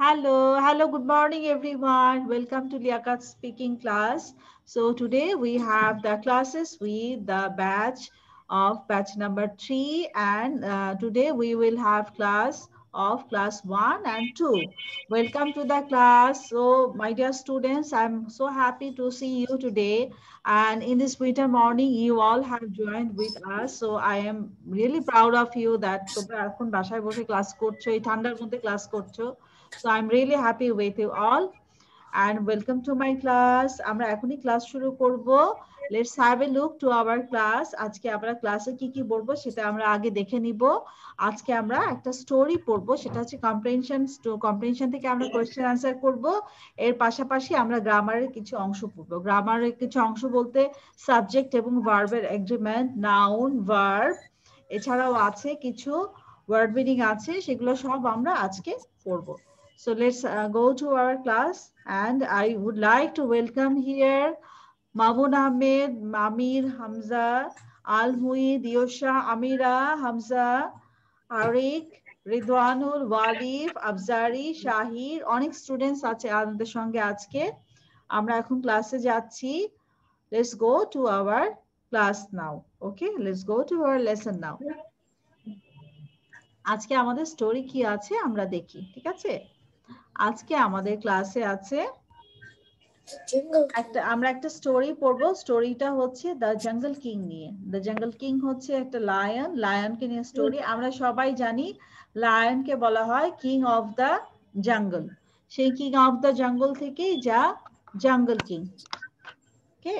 Hello, good morning everyone. Welcome to Liaquat speaking class. So today we have the classes with the batch number 3 and today we will have class 1 and 2. Welcome to the class. So my dear students, I'm so happy to see you today and in this winter morning you all have joined with us. So I am really proud of you that তোমরা এখন বাসায় বসে class করছো, এই ঠান্ডার মধ্যে class করছো. So I'm really happy with you all and welcome to my class. আমরা এখনই ক্লাস শুরু করব. Let's have a look to our class. আজকে আমরা ক্লাসে কি কি পড়বো সেটা আমরা আগে দেখে নিব. আজকে আমরা একটা স্টোরি পড়বো, সেটা হচ্ছে কম্প্রিহেনশন থেকে আমরা কোয়েশ্চেন আনসার করব. এর পাশাপাশি আমরা গ্রামারের কিছু অংশ পড়বো. গ্রামারের কিছু অংশ বলতে সাবজেক্ট এবং ভার্বের এগ্রিমেন্ট, নাউন, ভার্ব, এছাড়াও আছে কিছু ওয়ার্ড মিনিং আছে, সেগুলো সব আমরা আজকে পড়বো. So let's go to our class and I would like to welcome here Mamun Ahmed, Amir, Hamza, Al Muid, Yosha, Amira, Hamza, Arik, Ridwanul, Walif, Afzari, Shahir, অনেক স্টুডেন্টস আছে আমাদের সঙ্গে আজকে. আমরা এখন ক্লাসে যাচ্ছি. Let's go to our class now. Okay, let's go to our lesson now. আজকে আমাদের স্টোরি কি আছে আমরা দেখি, ঠিক আছে? আজকে আমাদের ক্লাসে আছে আমরা একটা স্টোরি পড়বো. স্টোরিটা হচ্ছে দ্য জঙ্গল কিং নিয়ে. দ্য জঙ্গল কিং হচ্ছে একটা লায়নকে নিয়ে স্টোরি. আমরা সবাই জানি লায়নকে বলা হয় কিং অফ দ্য জঙ্গল. সেই কিং অফ দ্য জঙ্গল থেকেই যা জঙ্গল কিং. ওকে,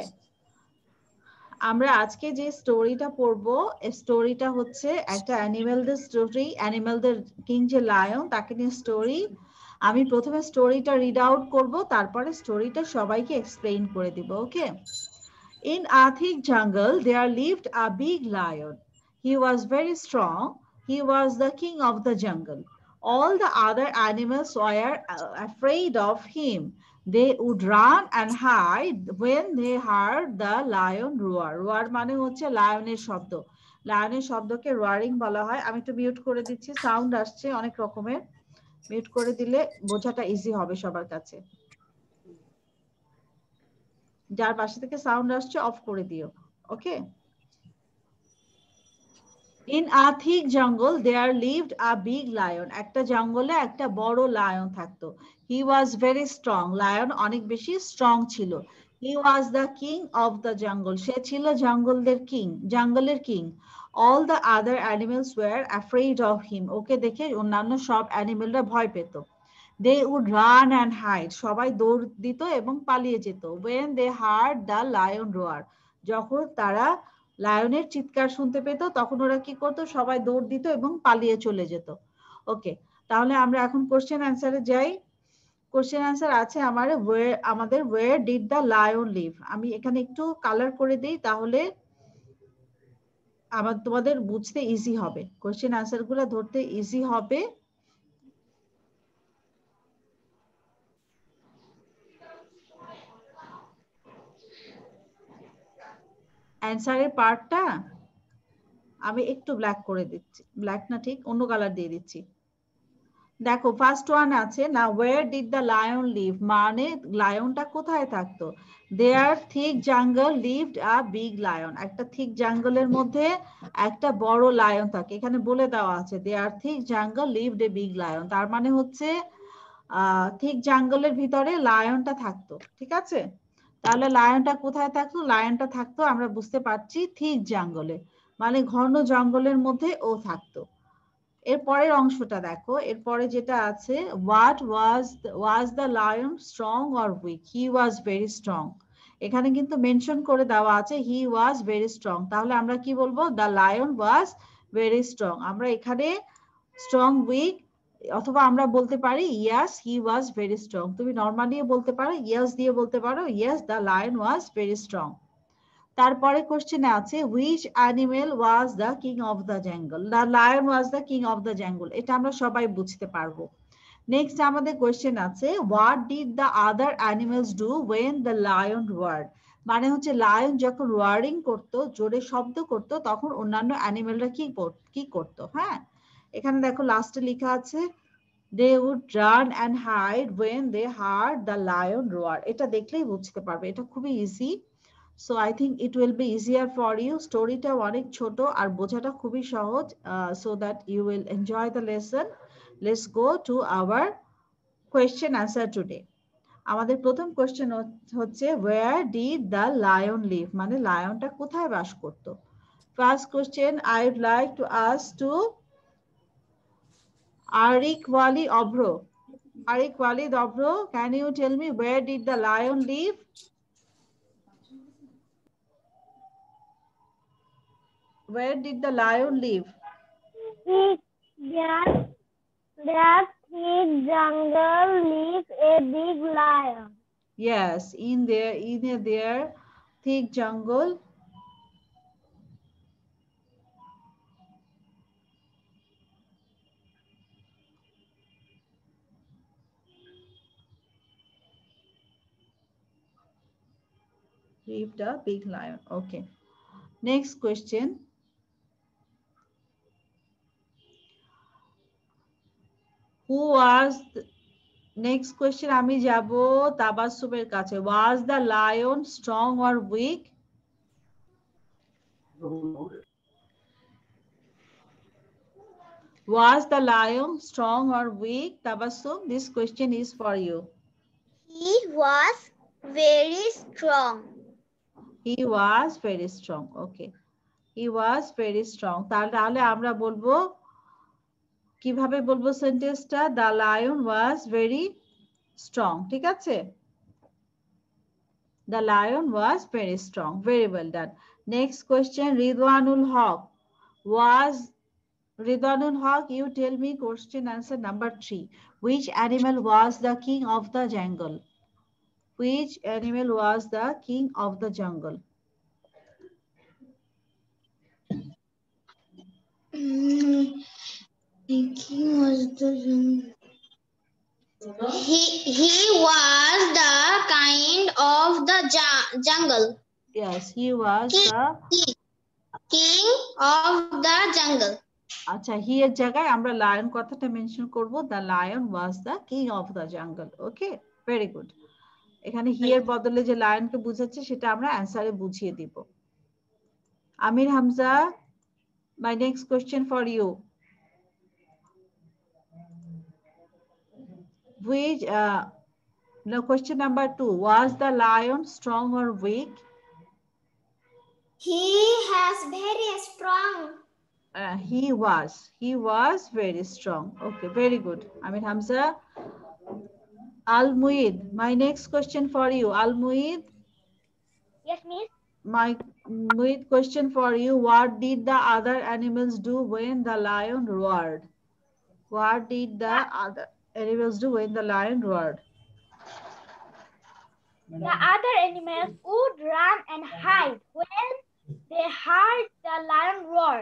আমরা আজকে যে স্টোরিটা পড়বো, স্টোরিটা হচ্ছে একটা অ্যানিমেলদের স্টোরি. অ্যানিমেলদের কিং যে লায়ন, তাকে নিয়ে স্টোরি. আমি প্রথমে স্টোরিটা রিড আউট করব, তারপরে স্টোরিটা সবাইকে এক্সপ্লেইন করে দিব. ওকে. In a thick jungle there lived a big lion. He was very strong. He was the king of the jungle. All the other animals were afraid of him. They would run and hide when they heard the lion roar. Roar মানে হচ্ছে লায়নের শব্দ. লায়নের শব্দকে roaring বলা হয়. আমি একটু mute করে দিচ্ছি, সাউন্ড আসছে অনেক রকমের. মিউট করে দিলে বোঝাটা ইজি হবে সবার কাছে. যার পাশে থেকে সাউন্ড আসছে অফ করে দিও. ওকে. In a thick jungle there lived a big lion. একটা জঙ্গলে একটা বড় লায়ন থাকতো. He was very strong. Lion অনেক বেশি স্ট্রং ছিল. He was the king of the jungle. সে ছিল জঙ্গলের king. All the other animals were afraid of him. ওকে দেখে অন্যান্য সব অ্যানিমেলরা ভয় পেত. They would run and hide. সবাই দৌড় দিত এবং পালিয়ে যেত. When they heard the lion roar. যখন তারা লায়নের চিৎকার শুনতে পেত তখন ওরা কি করতো, সবাই দৌড় দিত এবং পালিয়ে চলে যেত. ওকে, তাহলে আমরা এখন কোশ্চেন অ্যান্সারে যাই. কোশ্চেন অ্যান্সার আছে আমাদের where did the lion live. আমি এখানে একটু কালার করে দেই, তাহলে তোমাদের বুঝতে ইজি হবে, কোশ্চেন অ্যান্সার গুলো ধরতে ইজি হবে. অ্যান্সারের পার্টটা আমি একটু ব্ল্যাক করে দিচ্ছি, ব্ল্যাক না ঠিক অন্য কালার দিয়ে দিচ্ছি. দেখো ফার্স্ট ওয়ান আছে না, where did the lion live, মানে লায়নটা কোথায় থাকতো. there thick jungle lived a big lion. একটা থিক জঙ্গলের মধ্যে একটা বড় লায়ন থাকে. এখানে বলে দেওয়া আছে there thick jungle lived a big lion. তার মানে হচ্ছে থিক জঙ্গলের ভিতরে লায়নটা থাকতো. ঠিক আছে, তাহলে লায়নটা কোথায় থাকতো, লায়নটা থাকতো আমরা বুঝতে পারছি থিক জঙ্গলে, মানে ঘন জঙ্গলের মধ্যে ও থাকতো. এরপরের অংশটা দেখো, এরপরে যেটা আছে what was the lion strong or weak. He was very strong. এখানে কিন্তু মেনশন করে দেওয়া আছে he was very strong. তাহলে আমরা কি বলবো, the lion was very strong. আমরা এখানে strong, weak অথবা আমরা বলতে পারি yes he was very strong. তুমি নরমালি বলতে পারো, yes দিয়ে বলতে পারো yes the lion was very strong. তারপরে কোশ্চেনে আছে which animal was the king of the jungle. The lion was the king of the jungle. এটা আমরা সবাই বুঝতে পারবো. নেক্সট আমাদের কোশ্চেন আছে what did the other animals do when the lion roared. মানে হচ্ছে লায়ন যখন রোয়ারিং করতো, জোরে শব্দ করতো, তখন অন্যান্য অ্যানিমেলরা কি করতো. হ্যাঁ, এখানে দেখো লাস্টে লেখা আছে They would run and hide when they heard the lion roar. এটা দেখলেই বুঝতে পারবে, এটা খুবই easy. So I think it will be easier for you. স্টোরিটা অনেক ছোট আর বোঝাটা খুবই সহজ, so that you will enjoy the lesson. Let's go to our question answer today. আমাদের প্রথম কোশ্চেন হচ্ছে, where did the lion live? মানে লায়নটা কোথায় বাস করত? First question I would like to ask to Arik Wali Obro. Arik Wali Obro, can you tell me where did the lion live? Where did the lion live? That thick jungle lives a big lion. Yes, in their thick jungle. Lived a big lion. Okay. Next question. Who was next question আমি যাব তাবাসসুমের কাছে। Was the lion strong or weak? Was the lion strong or weak? Tabassum, this question is for you. He was very strong. He was very strong. Okay. He was very strong. তাহলে আমরা বলবো, কিভাবে বলবো সেন্টেন্সটা? The lion was very strong. ঠিক আছে? The lion was very strong. Very well done. Next question, Ridwanul Haq. Ridwanul Haq, you tell me question answer number 3. Which animal was the king of the jungle? Which animal was the king of the jungle? The king was the he was the kind of the jungle. Yes, he was the king of the jungle. আচ্ছা, হি এর জায়গায় আমরা lion কথাটা mention করব। The lion was the king of the jungle. Okay, very good. এখানে হি এর বদলে যে লায়নকে বুঝাচ্ছে সেটা আমরা অ্যানসারে বুঝিয়ে দিব। আমির Hamza, my next question for you. Which no, question number 2. Was the lion strong or weak? He has very strong. He was very strong. Okay, very good. Amir Hamza. Al Muid, my next question for you. Al Muid. Yes, miss. My Muid question for you. What did the other animals do when the lion roared? What did the other animals do when the lion roared? The other animals would run and hide when they heard the lion roar.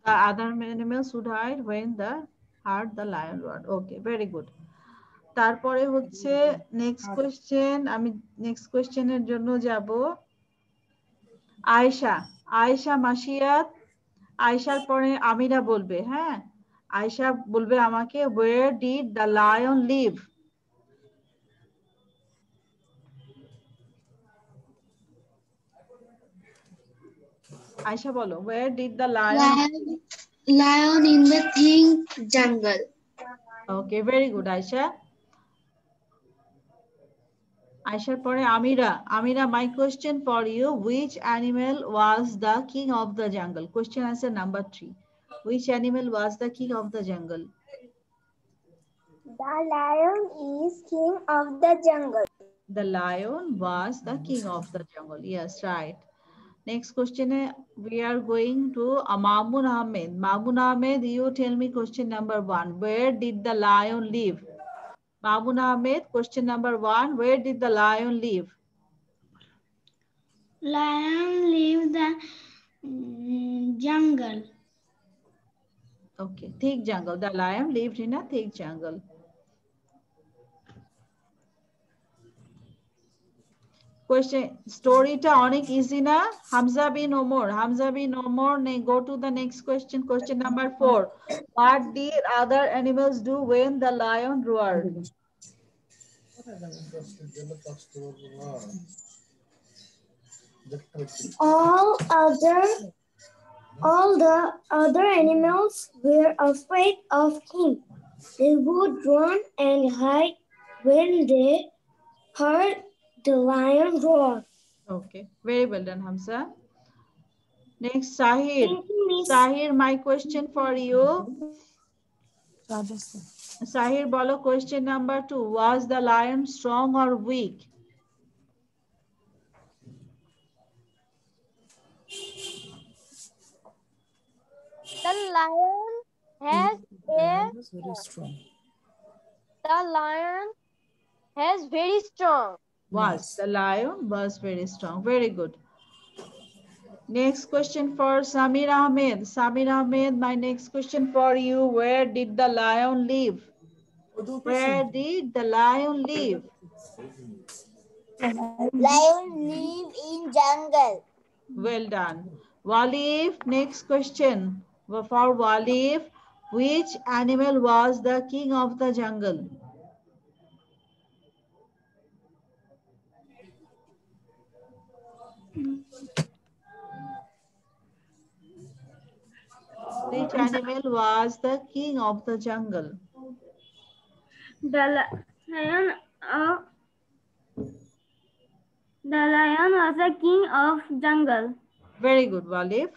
The other animals would hide when they heard the lion roar. Okay, very good. তারপরে হচ্ছে next question, আমি next কোশ্চেনের জন্য যাব আয়েশা। আয়েশা মাসিয়াত, আয়েশার পরে আমিরা বলবে। হ্যাঁ, আয়েশা বলবে আমাকে, where did the lion live? Ayesha বলো, where did the Lion in the thick jungle. Okay, very good Ayesha. আয়েশার পরে আমিরা। আমিরা, my question for you, which animal was the king of the jungle? Question answer number 3. Which animal was the king of the jungle? The lion is king of the jungle. The lion was the king of the jungle. Yes, right. Next question, we are going to Mamun Ahmed. Mamun Ahmed, you tell me question number 1. Where did the lion live? Mamun Ahmed, question number 1. Where did the lion live? Lion live the jungle. Okay, thick jungle. The lion lived in a thick jungle. Question story ta onek easy na. Hamza bin Omar. Hamza bin Omar. Go to the next question. Question number 4. What did other animals do when the lion roared? All the other animals were afraid of him. They would run and hide when they heard the lion roar. Okay, very well done, Hamza. Next, Sahir. Thank you, Miss. Sahir, my question for you. Sahir, bolo question number 2. Was the lion strong or weak? The lion has very strong. The lion has very strong. Was the lion was very strong. Very good. Next question for Samir Ahmed. Samir Ahmed, my next question for you. Where did the lion live? Where did the lion live? Lion live in jungle. Well done. Walif, next question. For Walif, which animal was the king of the jungle? Which animal was the king of the jungle? The lion was the king of jungle. Very good, Walif.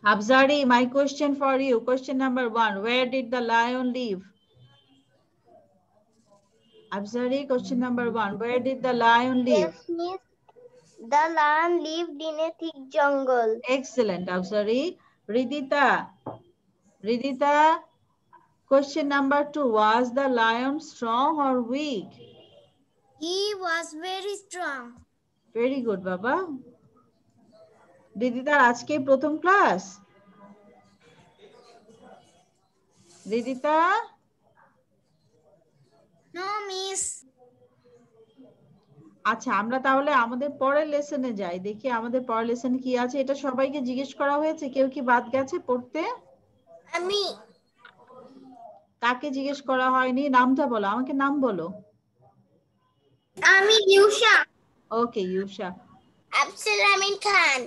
Abzari, my question for you. Question number 1. Where did the lion live? Abzari, question number 1. Where did the lion live? Yes, Miss. The lion lived in a thick jungle. Excellent, Abzari. Ridita. Ridita, question number 2. Was the lion strong or weak? He was very strong. Very good, Baba. Ridita, আজকে প্রথম class? Ridita? No, Miss. আচ্ছা, আমরা তাহলে আমাদের পরের লেসনে যাই। দেখি আমাদের পরের লেসনে কি আছে। এটা সবাইকে জিজ্ঞেস করা হয়েছে? কেউ কি বাদ গেছে পড়তে? আমি। কাকে জিজ্ঞেস করা হয়নি? নামটা বলো, আমাকে নাম বলো। আমি Yusha. Okay, Yusha. Afsar Amin Khan.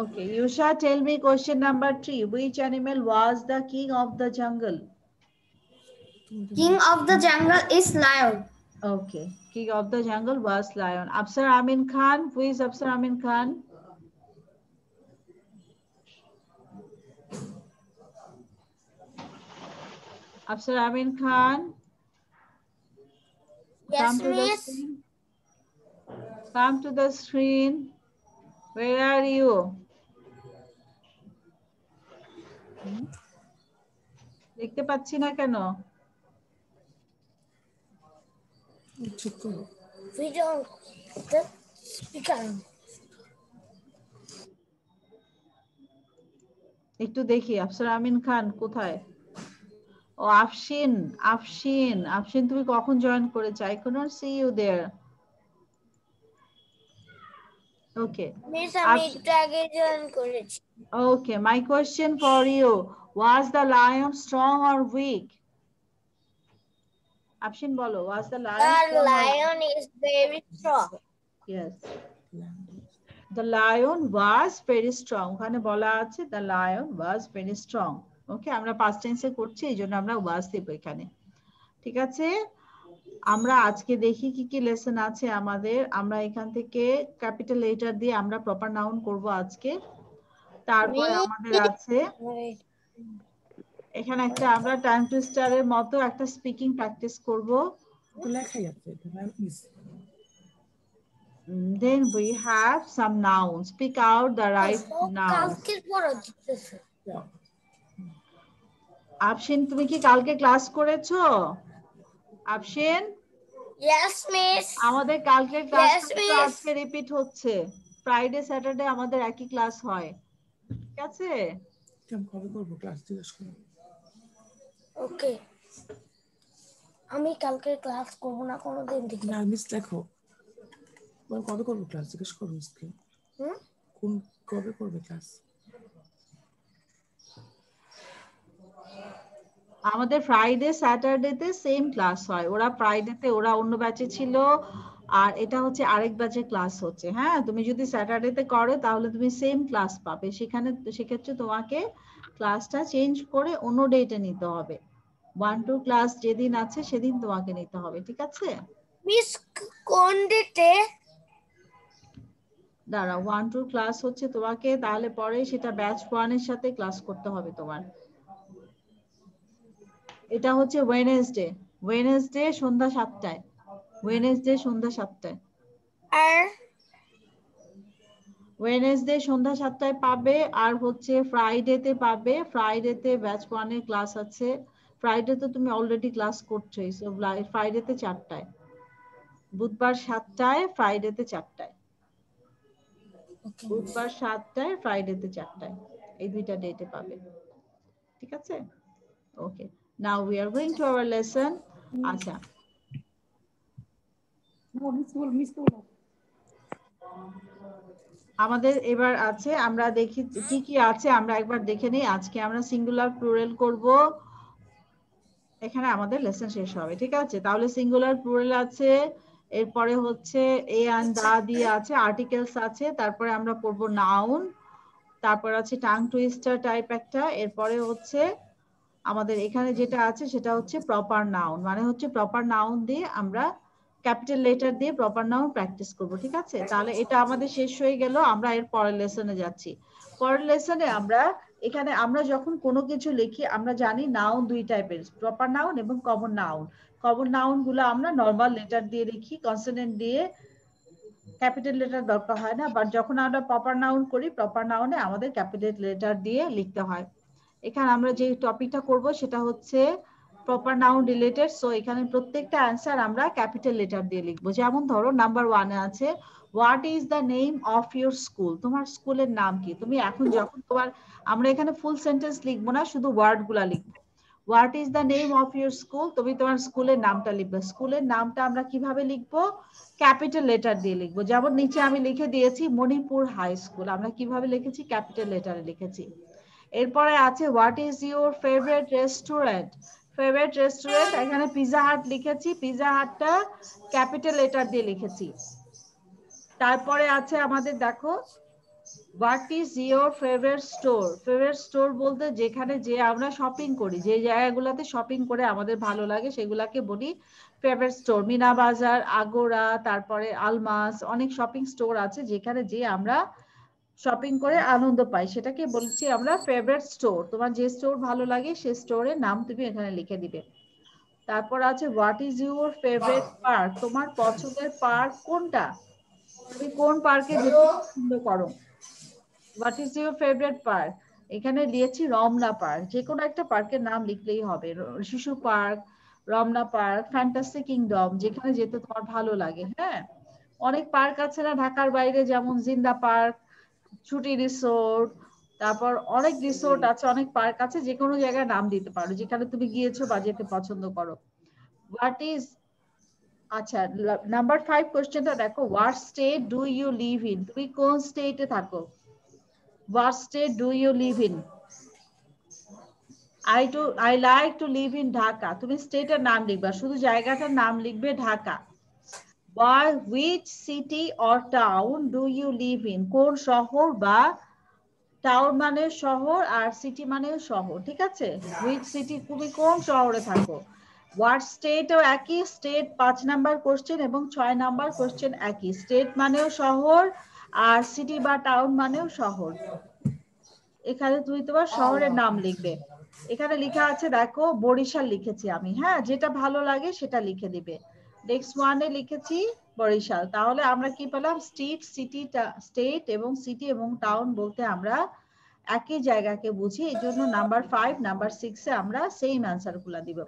Okay, Yusha, tell me question number 3. Which animal was the king of the jungle? King of the jungle is lion. Okay, king of the jungle was lion. Afsar Amin Khan, who is Afsar Amin Khan? Afsar Amin Khan. Yes, Come to the Miss. screen. Come to the screen. Where are you? দেখতে পাচ্ছি না কেন? Video. The speaker. একটু দেখি আফসার আমিন খান কোথায়? ও আফশিন, আফশিন, আফশিন তুমি কখন join করেছো? I could not see you there. Okay. Miss, আমি একটু আগে জয়েন করেছি। Okay, my question for you. Was the lion strong or weak? Afshin bolo, was the lion The strong lion is very strong. Yes. The lion was very strong. ওখানে বলা আছে the lion was very strong. Okay, আমরা past tense এ করছি, এইজন্য আমরা was দেব এখানে। ঠিক আছে? আমরা আজকে দেখি কি কি লেসন আছে আমাদের। আমরা এখান থেকে ক্যাপিটাল লেটার দিয়ে আমরা প্রপার নাউন করব আজকে। তারপর আমাদের আছে এখানে একটা আমরা টাইম টুইস্টারের মতো একটা স্পিকিং প্র্যাকটিস করব। লেখাই আছে Then we have some nouns. Speak out the right nouns. কালকের পড়া দিতেছে। আফশিন, তুমি কি কালকে ক্লাস করেছো? আফশিন? Yes, Miss. আমাদের কালকের ক্লাসটা Yes, miss. আজকে রিপিট হচ্ছে। ফ্রাইডে স্যাটারডে আমাদের একই ক্লাস হয়। ঠিক আছে? কেমন কবে করবো ক্লাস জিজ্ঞেস করো। ওকে, আমি কালকে ক্লাস করব না কোনোদিন থেকে। না মিস দেখো কবে করবো ক্লাস জিজ্ঞেস করো মিসকে। হুম? কোন কবে করবে ক্লাস? আমাদের ফ্রাইডে স্যাটারডেতে সেম ক্লাস হয়। ওরা ফ্রাইডেতে ওরা অন্য ব্যাচে ছিল, আর এটা হচ্ছে আরেক ব্যাচে ক্লাস হচ্ছে। হ্যাঁ, তুমি যদি স্যাটারডেতে করো তাহলে তুমি সেম ক্লাস পাবে। সেক্ষেত্রে তোমাকে ক্লাসটা চেঞ্জ করে অন্য ডেটে নিতে হবে। 1-2 ক্লাস যেদিন আছে সেদিন তোমাকে নিতে হবে, ঠিক আছে? মিস কোন ডেটে? দাঁড়াও, 1-2 ক্লাস হচ্ছে তোমাকে, তাহলে পরে সেটা ব্যাচ 1 এর সাথে ক্লাস করতে হবে তোমার। এটা হচ্ছে ওয়েনেসডে সন্ধ্যা 7টায়। ওয়েনেসডে সন্ধ্যা 7টায়। আর ওয়েনেসডে সন্ধ্যা 7টায় পাবে। আর হচ্ছে ফ্রাইডেতে পাবে। ফ্রাইডেতে ব্যাচ 1 এর ক্লাস আছে। ফ্রাইডে তো তুমি অলরেডি ক্লাস করছোই, সো ফ্রাইডেতে 4টায়। বুধবার 7টায়, ফ্রাইডেতে 4টায়। বুধবার 7টায়, ফ্রাইডেতে 4টায়। এই দুইটা ডেটে পাবে, ঠিক আছে? Okay, now we are going to our lesson. আচ্ছা, আমাদের এবার আছে, আমরা দেখি কি কি আছে, আমরা একবার দেখে নিই। আজকে আমরা সিঙ্গুলার প্লুরাল করব, এখানে আমাদের লেসন শেষ হবে, ঠিক আছে? তাহলে সিঙ্গুলার প্লুরাল আছে, এরপরে হচ্ছে এ এন্ড দা দিয়ে আছে, আর্টিকেলস আছে, তারপরে আমরা পড়ব নাউন, তারপর আছে টাং টুইস্টার টাইপ একটা, এরপরে হচ্ছে আমাদের এখানে যেটা আছে সেটা হচ্ছে প্রপার নাউন, মানে হচ্ছে প্রপার নাউন দিয়ে আমরা ক্যাপিটাল লেটার দিয়ে প্রপার নাউন প্র্যাকটিস করব, ঠিক আছে? তাহলে এটা আমাদের শেষ হয়ে গেল। আমরা এর পরের লেসনে যাচ্ছি। পরের লেসনে আমরা এখানে আমরা যখন কোনো কিছু লিখি আমরা জানি নাউন দুই টাইপের, প্রপার নাউন এবং কমন নাউন। কমন নাউন গুলো আমরা নরমাল লেটার দিয়ে লিখি, কনসোনেন্ট দিয়ে, ক্যাপিটাল লেটার দরকার হয় না। বাট যখন আমরা প্রপার নাউন করি, প্রপার নাউনে আমাদের ক্যাপিটাল লেটার দিয়ে লিখতে হয়। এখানে আমরা যে টপিকটা করব সেটা হচ্ছে প্রপার নাউন রিলেটেড। সো এখানে প্রত্যেকটা অ্যান্সার আমরা ক্যাপিটাল লেটার দিয়ে লিখবো। যেমন ধরো নাম্বার 1 এ আছে, what is the name of your school? তোমার স্কুলের নাম কি? তুমি এখন যখন তোমার, আমরা এখানে ফুল সেন্টেন্স লিখবো না, শুধু ওয়ার্ড গুলা লিখবো। What is the name of your school? তুমি তোমার স্কুলের নামটা লিখবে। স্কুলের নামটা আমরা কিভাবে লিখবো? ক্যাপিটাল লেটার দিয়ে লিখবো। যেমন নিচে আমি লিখে দিয়েছি মণিপুর হাই স্কুল, আমরা কিভাবে লিখেছি? ক্যাপিটাল লেটারে লিখেছি। এরপরে আছে what is your favourite restaurant? Favourite restaurant, এখানে পিজা হাট লিখেছি, পিজা হাটটা ক্যাপিটাল লেটার দিয়ে লিখেছি। তারপরে আছে আমাদের দেখো, what is your favourite store? Favourite store বলতে যেখানে যে আমরা শপিং করি, যে জায়গাগুলোতে শপিং করে আমাদের ভালো লাগে সেগুলাকে বলি ফেভারিট স্টোর। মিনা বাজার, আগোরা, তারপরে আলমাস, অনেক শপিং স্টোর আছে যেখানে যে আমরা শপিং করে আনন্দ পাই, সেটাকে বলছি আমরা ফেভারিট স্টোর। তোমার যে স্টোর ভালো লাগে সেই স্টোরের নাম তুমি এখানে লিখে দিবে। তারপর আছে what is your favourite park? তোমার পছন্দের পার্ক কোনটা? তুমি কোন পার্কে যেতে পছন্দ করো? What is your favourite park? এখানে দিয়েছি রমনা পার্ক। যে কোনো একটা পার্কের নাম লিখলেই হবে। শিশু park, Ramna park, fantasy kingdom, যেখানে যেতে তোমার ভালো লাগে। হ্যাঁ, অনেক পার্ক আছে না ঢাকার বাইরে, যেমন জিন্দা পার্ক, ছুটি রিসোর্ট, তারপর অনেক রিসোর্ট আছে, অনেক পার্ক আছে, যে কোনো জায়গায় নাম দিতে পারো যেখানে তুমি গিয়েছো বা যেতে পছন্দ করো। হোয়াট ইজ, আচ্ছা, নাম্বার 5 কোশ্চেনটা দেখো, what state do you live in? তুমি কোন স্টেটে থাকো? What state do you live in? I like to live in Dhaka. তুমি স্টেটের নাম লিখবা, শুধু জায়গাটার নাম লিখবে Dhaka. By which city or town do you live in? কোন শহর বা, টাউন মানে শহর আর সিটি মানেও শহর, ঠিক আছে? হুইচ সিটি, তুমি কোন শহরে থাকো? হোয়াট স্টেটও একই, স্টেট 5 নাম্বার কোশ্চেন এবং 6 নাম্বার কোশ্চেন একই। স্টেট মানেও শহর আর সিটি বা টাউন মানেও শহর। এখানে তুমি তোমার শহরের নাম লিখবে। এখানে লেখা আছে দেখো, বরিশাল লিখেছি আমি। হ্যাঁ, যেটা ভালো লাগে সেটা লিখে দিবে। নেক্সট ওয়ানে লিখেছি বরিশাল। তাহলে আমরা কি পেলাম? স্টেট, সিটি, স্টেট এবং সিটি এবং টাউন বলতে আমরা একই জায়গাকে বুঝি। এই জন্য নাম্বার 5, নাম্বার 6 এ আমরা সেম অ্যান্সার গুলা দিব।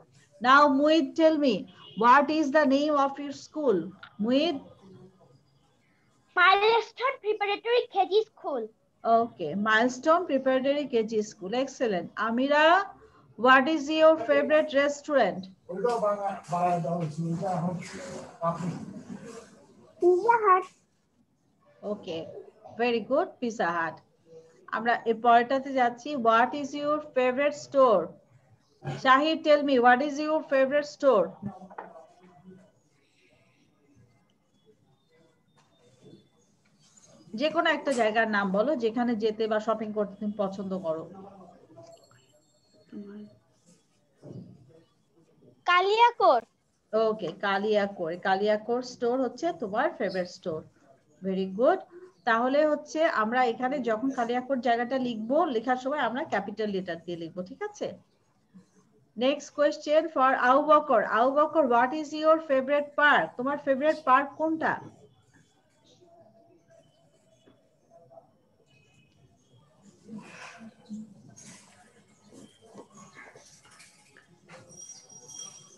Now Muid, tell me, what is the name of your school? Muid? Milestone Preparatory KG School. Okay, Milestone Preparatory KG School. Excellent. Amira, what is your favorite restaurant? Pizza Hut. Okay, very good. Pizza Hut. আমরা এর পরেরটাতে যাচ্ছি। What is your favorite store? Shahid, tell me, what is your favorite store? যে কোনো একটা জায়গার নাম বলো যেখানে যেতে বা শপিং করতে তুমি পছন্দ করো। কালিয়াকোট। ওকে, কালিয়াকোট। কালিয়াকোট স্টোর হচ্ছে তোমার ফেভারিট স্টোর। Very good. তাহলে হচ্ছে আমরা এখানে যখন কালিয়াকোট জায়গাটা লিখবো, লেখার সময় আমরা ক্যাপিটাল লেটার দিয়ে লিখবো, ঠিক আছে? Next question for Abu Bakr. Abu Bakr, what is your favourite park? তোমার ফেভারিট পার্ক কোনটা?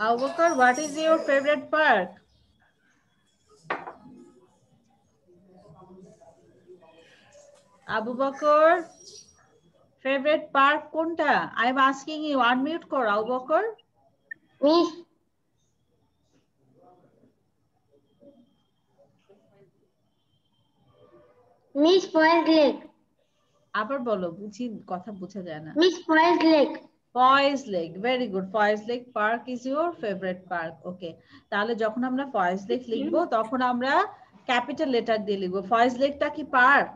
Abu Bakr, what is your favorite park? Abu Bakr, favorite park কোনটা? I am asking you, unmute কর Abu Bakr. Miss Foy's Lake. আবার বলো, বুঝি কথা বোঝা যায় না। Miss Foy's Lake. Foy's Lake, very good. Foy's Lake park is your favourite park. Okay, তাহলে যখন আমরা ফয়েজ লেক লিখবো তখন আমরা ক্যাপিটাল লেটার দিয়ে লিখবো। ফয়েজ লেকটা কি পার্ক?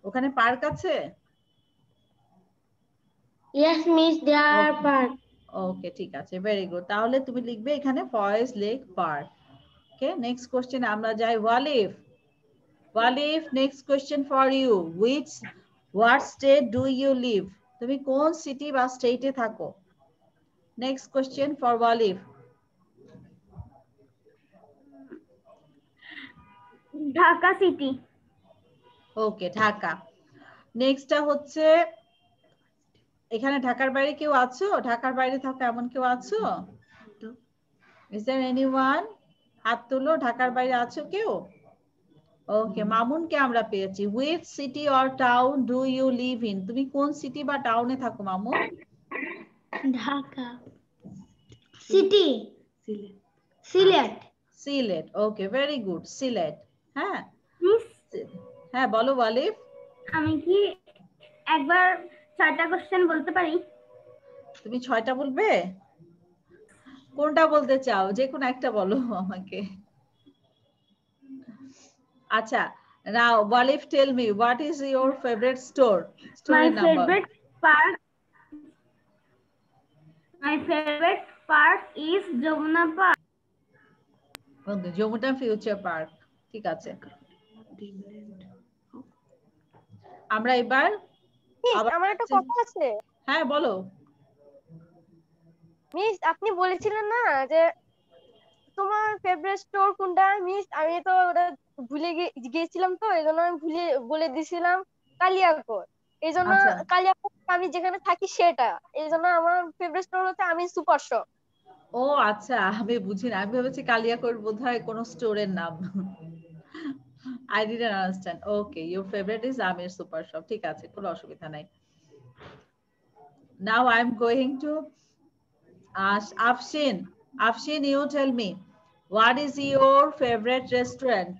ওখানে পার্ক আছে? Yes miss, there are park. Okay, ঠিক আছে, ভেরি গুড। তাহলে তুমি লিখবে এখানে Foy's Lake park. Okay, next question আমরা যাই। Walif, Walif, next question for you. What state do you live? তুমি কোন সিটি বা স্টেটে থাকো? Next question for Walif. Dhaka city. Okay, Dhaka. নেক্সটটা হচ্ছে, এখানে ঢাকার বাইরে কেউ আছো? ঢাকার বাইরে থাকো এমন কেউ আছো? Is there anyone? হাত তুলো, ঢাকার বাইরে আছো কেউ? ওকে, মামুনকে আমরা পেয়েছি। Which city or town do you live in? তুমি কোন সিটি বা টাউনে থাকো Mamun? Dhaka city. Sylhet. Sylhet. Okay, very good, Sylhet. হ্যাঁ হ্যাঁ, বলো ওয়ালিফ। আমি কি একবার 6টা কোশ্চেন বলতে পারি? তুমি 6টা বলবে? কোনটা বলতে চাও? যে কোনো একটা বলো আমাকে। আচ্ছা, now Walif, tell me, what is your favorite store? My Number. favorite park is Jamuna Park. Okay, Jamuna Future Park. ঠিক আছে। আমরা এবার আমার একটা কথা আছে। হ্যাঁ, বলো। মিস, আপনি বলেছিলেন না যে তোমার ফেভারিট স্টোর কোনটা? মিস, আমি তো ওটা ভুলে গিয়েছিলাম, তো এই জন্য আমি ভুলে বলে দিয়েছিলাম কালিয়াকোট। এই জন্য কালিয়াকোট আমি যেখানে থাকি সেটা, এই জন্য আমার ফেভারিট স্টোর হচ্ছে আমি সুপার শপ। ও আচ্ছা, আমি বুঝি না, আমি ভেবেছি কালিয়াকোট বোধহয় কোনো স্টোরের নাম। I didn't understand. Okay, your favorite is Amir Super Shop. ঠিক আছে, কোনো অসুবিধা নাই। Now I'm going to ask Afshin. Afshin, you tell me, what is your favorite restaurant?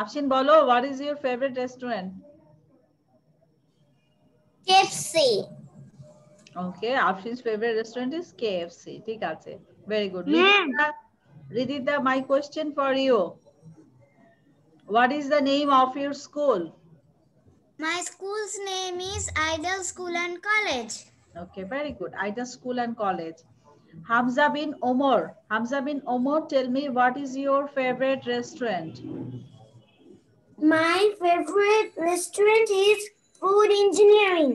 Afshin, bolo, what is your favorite restaurant? KFC. Okay, Afshin's favorite restaurant is KFC. ঠিক আছে, very good. Ridita, my question for you. What is the name of your school? My school's name is Ideal School and College. Okay, very good. Ideal School and College. Hamza bin Omar. Hamza bin Omar, tell me, what is your favorite restaurant? My favorite restaurant is Food Engineering.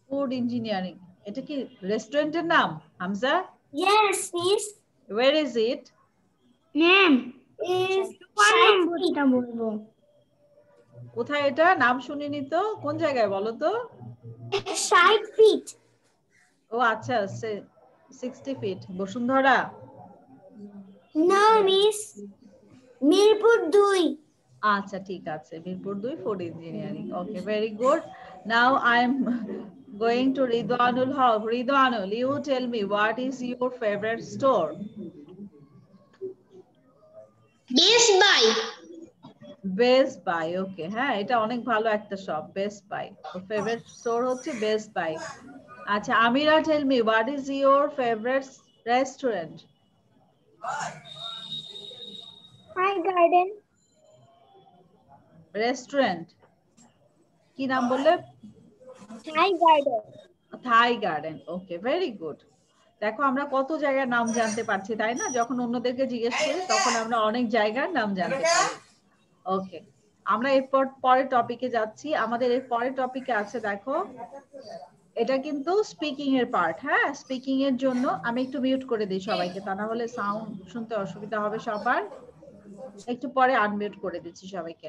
Food Engineering. এটা কি রেস্টুরেন্টের নাম, Hamza? Yes, miss. Where is it? Name is কোনটা বলবো? কোথায় এটা? নাম শুনিনি তো, কোন জায়গায় বলো তো? 60 feet. ও আচ্ছা, 60 feet. Bashundhara? No, miss. Mirpur 2. আচ্ছা ঠিক আছে, Mirpur 2 food engineering. Okay, very good. Now I M going to Ridwanul Haq. Ridwanul, you tell me what is your favorite store? Best Buy. Best Buy. Okay, হ্যাঁ এটা অনেক ভালো একটা শপ, বেস্ট বাই। তো favourite store হচ্ছে Best Buy. আচ্ছা Amira, tell me what is your favourite restaurant? Hi Garden. Restaurant কি নাম বললে? Hi Garden. Thai Garden. Okay, very good. দেখো আমরা কত জায়গার নাম জানতে পারছি, তাই না? যখন অন্যদেরকে জিজ্ঞেস করি তখন আমরা অনেক জায়গার নাম জানতে পারি। ওকে, আমরা এরপর পরের টপিকে যাচ্ছি। আমাদের এর পরের টপিকে আছে, দেখো এটা কিন্তু স্পিকিং এর পার্ট। হ্যাঁ, স্পিকিং এর জন্য আমি একটু মিউট করে দিই সবাইকে, তা না হলে সাউন্ড শুনতে অসুবিধা হবে সবার। একটু পরে আনমিউট করে দিচ্ছি সবাইকে।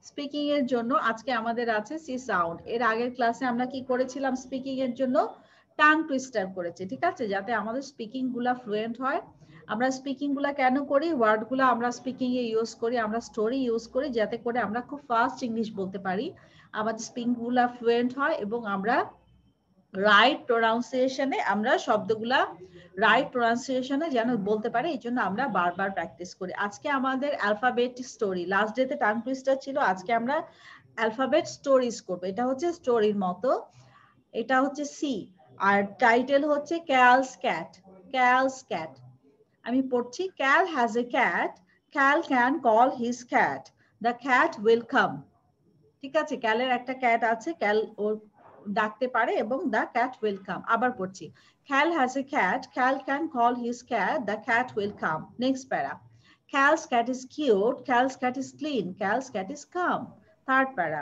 স্পিকিং এর জন্য আজকে আমাদের আছে সি সাউন্ড। এর আগের ক্লাসে আমরা কি করেছিলাম? স্পিকিং এর জন্য টাং টুইস্টার করেছি, ঠিক আছে, যাতে আমাদের স্পিকিং গুলা ফ্লুয়েন্ট হয়। আমরা স্পিকিং গুলা কেন করি? ওয়ার্ড গুলা আমরা স্পিকিং এ ইউজ করি, আমরা স্টোরি ইউজ করি, যাতে করে আমরা খুব ফাস্ট ইংলিশ বলতে পারি, আমাদের স্পিকিং গুলা ফ্লুয়েন্ট হয় এবং আমরা রাইট প্রোনাউন্সিয়েশনে আমরা শব্দগুলা রাইট প্রোনাউন্সিয়েশনে যেন বলতে পারি, এই জন্য আমরা বারবার প্র্যাকটিস করি। আজকে আমাদের অ্যালফাবেট স্টোরি, লাস্ট ডেতে টাং টুইস্টার ছিল, আজকে আমরা অ্যালফাবেট স্টোরিজ করবো। এটা হচ্ছে স্টোরির মতো, এটা হচ্ছে সি, আর টাইটেল হচ্ছে ক্যালস ক্যাট। ক্যালস ক্যাট, আমি পড়ছি। Cal has a cat, Cal can call his cat, the cat will come. ঠিক আছে, ক্যালের একটা ক্যাট আছে, ক্যাল ওর ডাকতে পারে এবং দ্য ক্যাট উইল কাম। আবার পড়ছি, Cal has a cat, Cal can call his cat, the cat will come. Next para, Cal's cat is cute, Cal's cat is clean, Cal's cat is calm. Third para,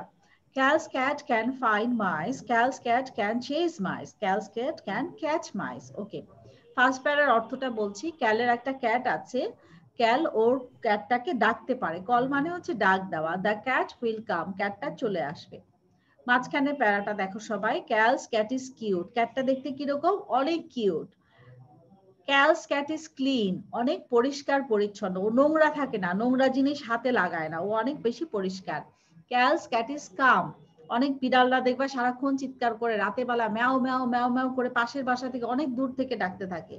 Cal's cat can find mice, Cal's cat can chase mice, Cal's cat can catch mice. Okay, first প্যারার অর্থটা বলছি। ক্যালের একটা cat আছে, ক্যাল ওর ক্যাটটাকে ডাকতে পারে, call মানে হচ্ছে ডাক দেওয়া, দ্য ক্যাট উইল কাম, ক্যাটটা চলে আসবে। মাঝখানে প্যারাটা দেখো সবাই, ক্যালস ক্যাট ইজ কিউট, ক্যাটটা দেখতে কিরকম? অনেক cute. Cal's cat is clean, অনেক পরিষ্কার পরিচ্ছন্ন, ও নোংরা থাকে না, নোংরা জিনিস হাতে লাগায় না, ও অনেক বেশি পরিষ্কার। ক্যালস ক্যাট ইজ কাম, অনেক বিড়ালরা দেখবা সারাক্ষণ চিৎকার করে, রাতে বেলা ম্যাও ম্যাও ম্যাও ম্যাও করে পাশের বাসা থেকে অনেক দূর থেকে ডাকতে থাকে।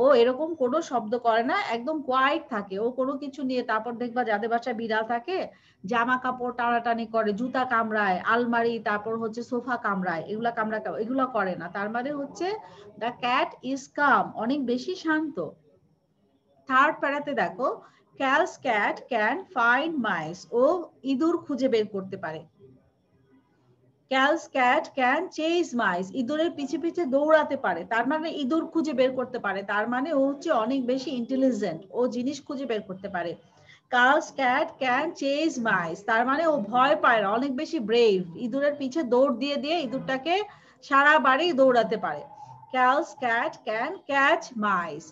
ও এরকম কোনো শব্দ করে না, একদম কোয়াইট থাকে, ও কোনো কিছু নিয়ে। তারপর দেখবা যাদের বাসায় বিড়াল থাকে জামা কাপড় টানাটানি করে, জুতা কামড়ায়, আলমারি, তারপর হচ্ছে সোফা কামড়ায়, এগুলা এগুলা করে না। তার মানে হচ্ছে দ্য ক্যাট ইজ কাম, অনেক বেশি শান্ত। থার্ড প্যারাতে দেখো, ক্যালস ক্যাট ক্যান ফাইন্ড মাইস, ও ইঁদুর খুঁজে বের করতে পারে। ক্যালস ক্যাট ক্যান চেজ মাইস, ইঁদুরের পিছে পিছে দৌড়াতে পারে, তার মানে ইঁদুর খুঁজে বের করতে পারে, তার মানে ও হচ্ছে অনেক বেশি ইন্টেলিজেন্ট, ও জিনিস খুঁজে বের করতে পারে। ক্যালস ক্যাট ক্যান চেজ মাইস, তার মানে ও ভয় পায় না, অনেক বেশি ব্রেভ, ইঁদুরের পিছে দৌড় দিয়ে দিয়ে ইঁদুরটাকে সারা বাড়ি দৌড়াতে পারে। ক্যালস ক্যাট ক্যান ক্যাচ মাইস,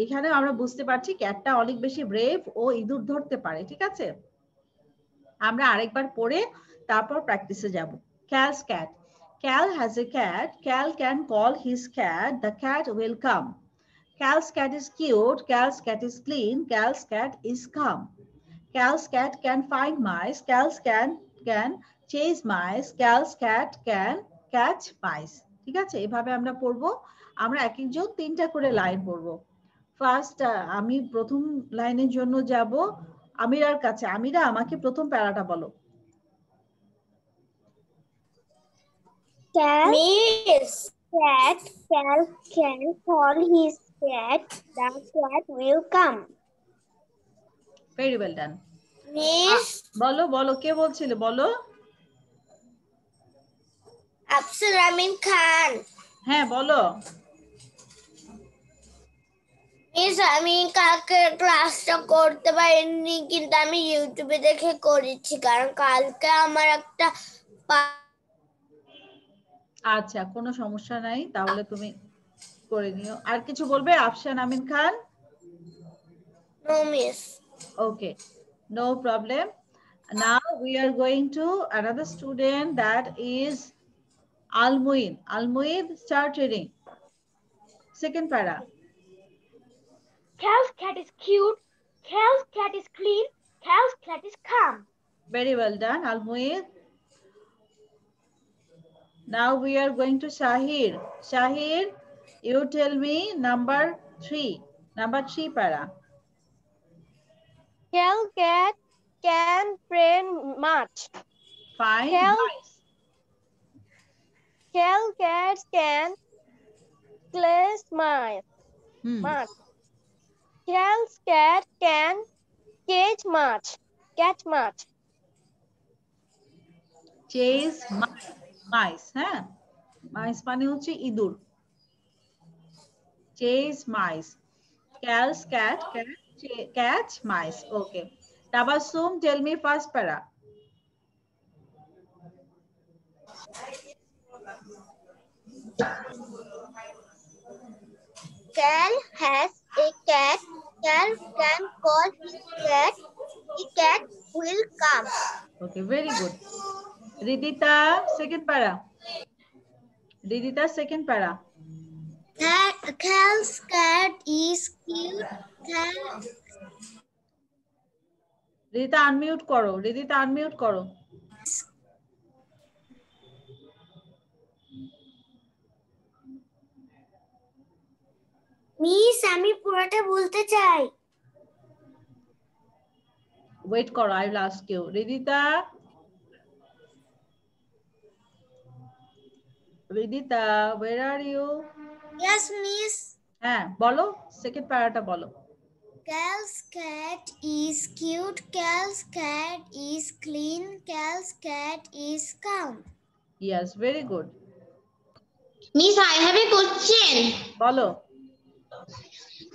এখানে আমরা বুঝতে পারছি ক্যাটটা অনেক বেশি ব্রেভ, ও ইঁদুর ধরতে পারে। ঠিক আছে, আমরা আরেকবার পড়ে তারপর প্র্যাকটিসে যাব। Cal's cat. Cal has a cat. Cal can call his cat. The cat will come. Cal's cat is cute. Cal's cat is clean. Cal's cat is calm. Cal's cat can find mice. Cal's can chase mice. Cal's cat can catch mice. ঠিক আছে, এভাবে আমরা পড়বো। আমরা এক একজন তিনটা করে লাইন পড়বো। ফার্স্ট আমি প্রথম লাইনের জন্য যাব আমিরার কাছে। আমিরা, আমাকে প্রথম প্যারাটা বলো। Miss Cat can call his cat. The cat will come. Very well done. Miss বলো বলো, কে বলছিল বলো? Afsar Amin Khan. হ্যাঁ বলো। মিস আমি কালকে ক্লাসটা করতে পারিনি, কিন্তু আমি ইউটিউবে দেখে করেছি, কারণ কালকে আমার একটা আচ্ছা, কোনো সমস্যা নাই, তাহলে তুমি করে নিও। আর কিছু বলবে Afshan Amin Khan? No miss. Okay, no problem. Now we are going to another student, that is Almuin. Almuin, start reading. Second para. Cal's cat is cute. Cal's cat is clean. Cal's cat is calm. Very well done, Almuid. Now we are going to Shahir. Shahir, you tell me number 3. Number 3 para. Cat can train much. Find Cat mice. cats can class mice. Much. Cat can catch much. Catch much. Chase mice. Mice, হ্যাঁ? Mice মানে হচ্ছে ইঁদুর। Chase mice. Cal's cat can catch mice. Okay. Tabassum, tell me first para. Cal has a cat. Cal can call his cat. The cat will come. Okay, very good. Ridita, second para. Ridita, second para. Cal's cat is cute. Ridita unmute করো, Ridita unmute করো। Miss আমি পুরোটা বলতে চাই। Wait করো, I will ask you. Ridita, Ridita, where are you? Yes, miss. হ্যাঁ বলো, second প্যারাটা বলো। Cal's cat is cute. Cal's cat is clean. Cal's cat is calm. Yes, very good. Miss, I have a question. বলো।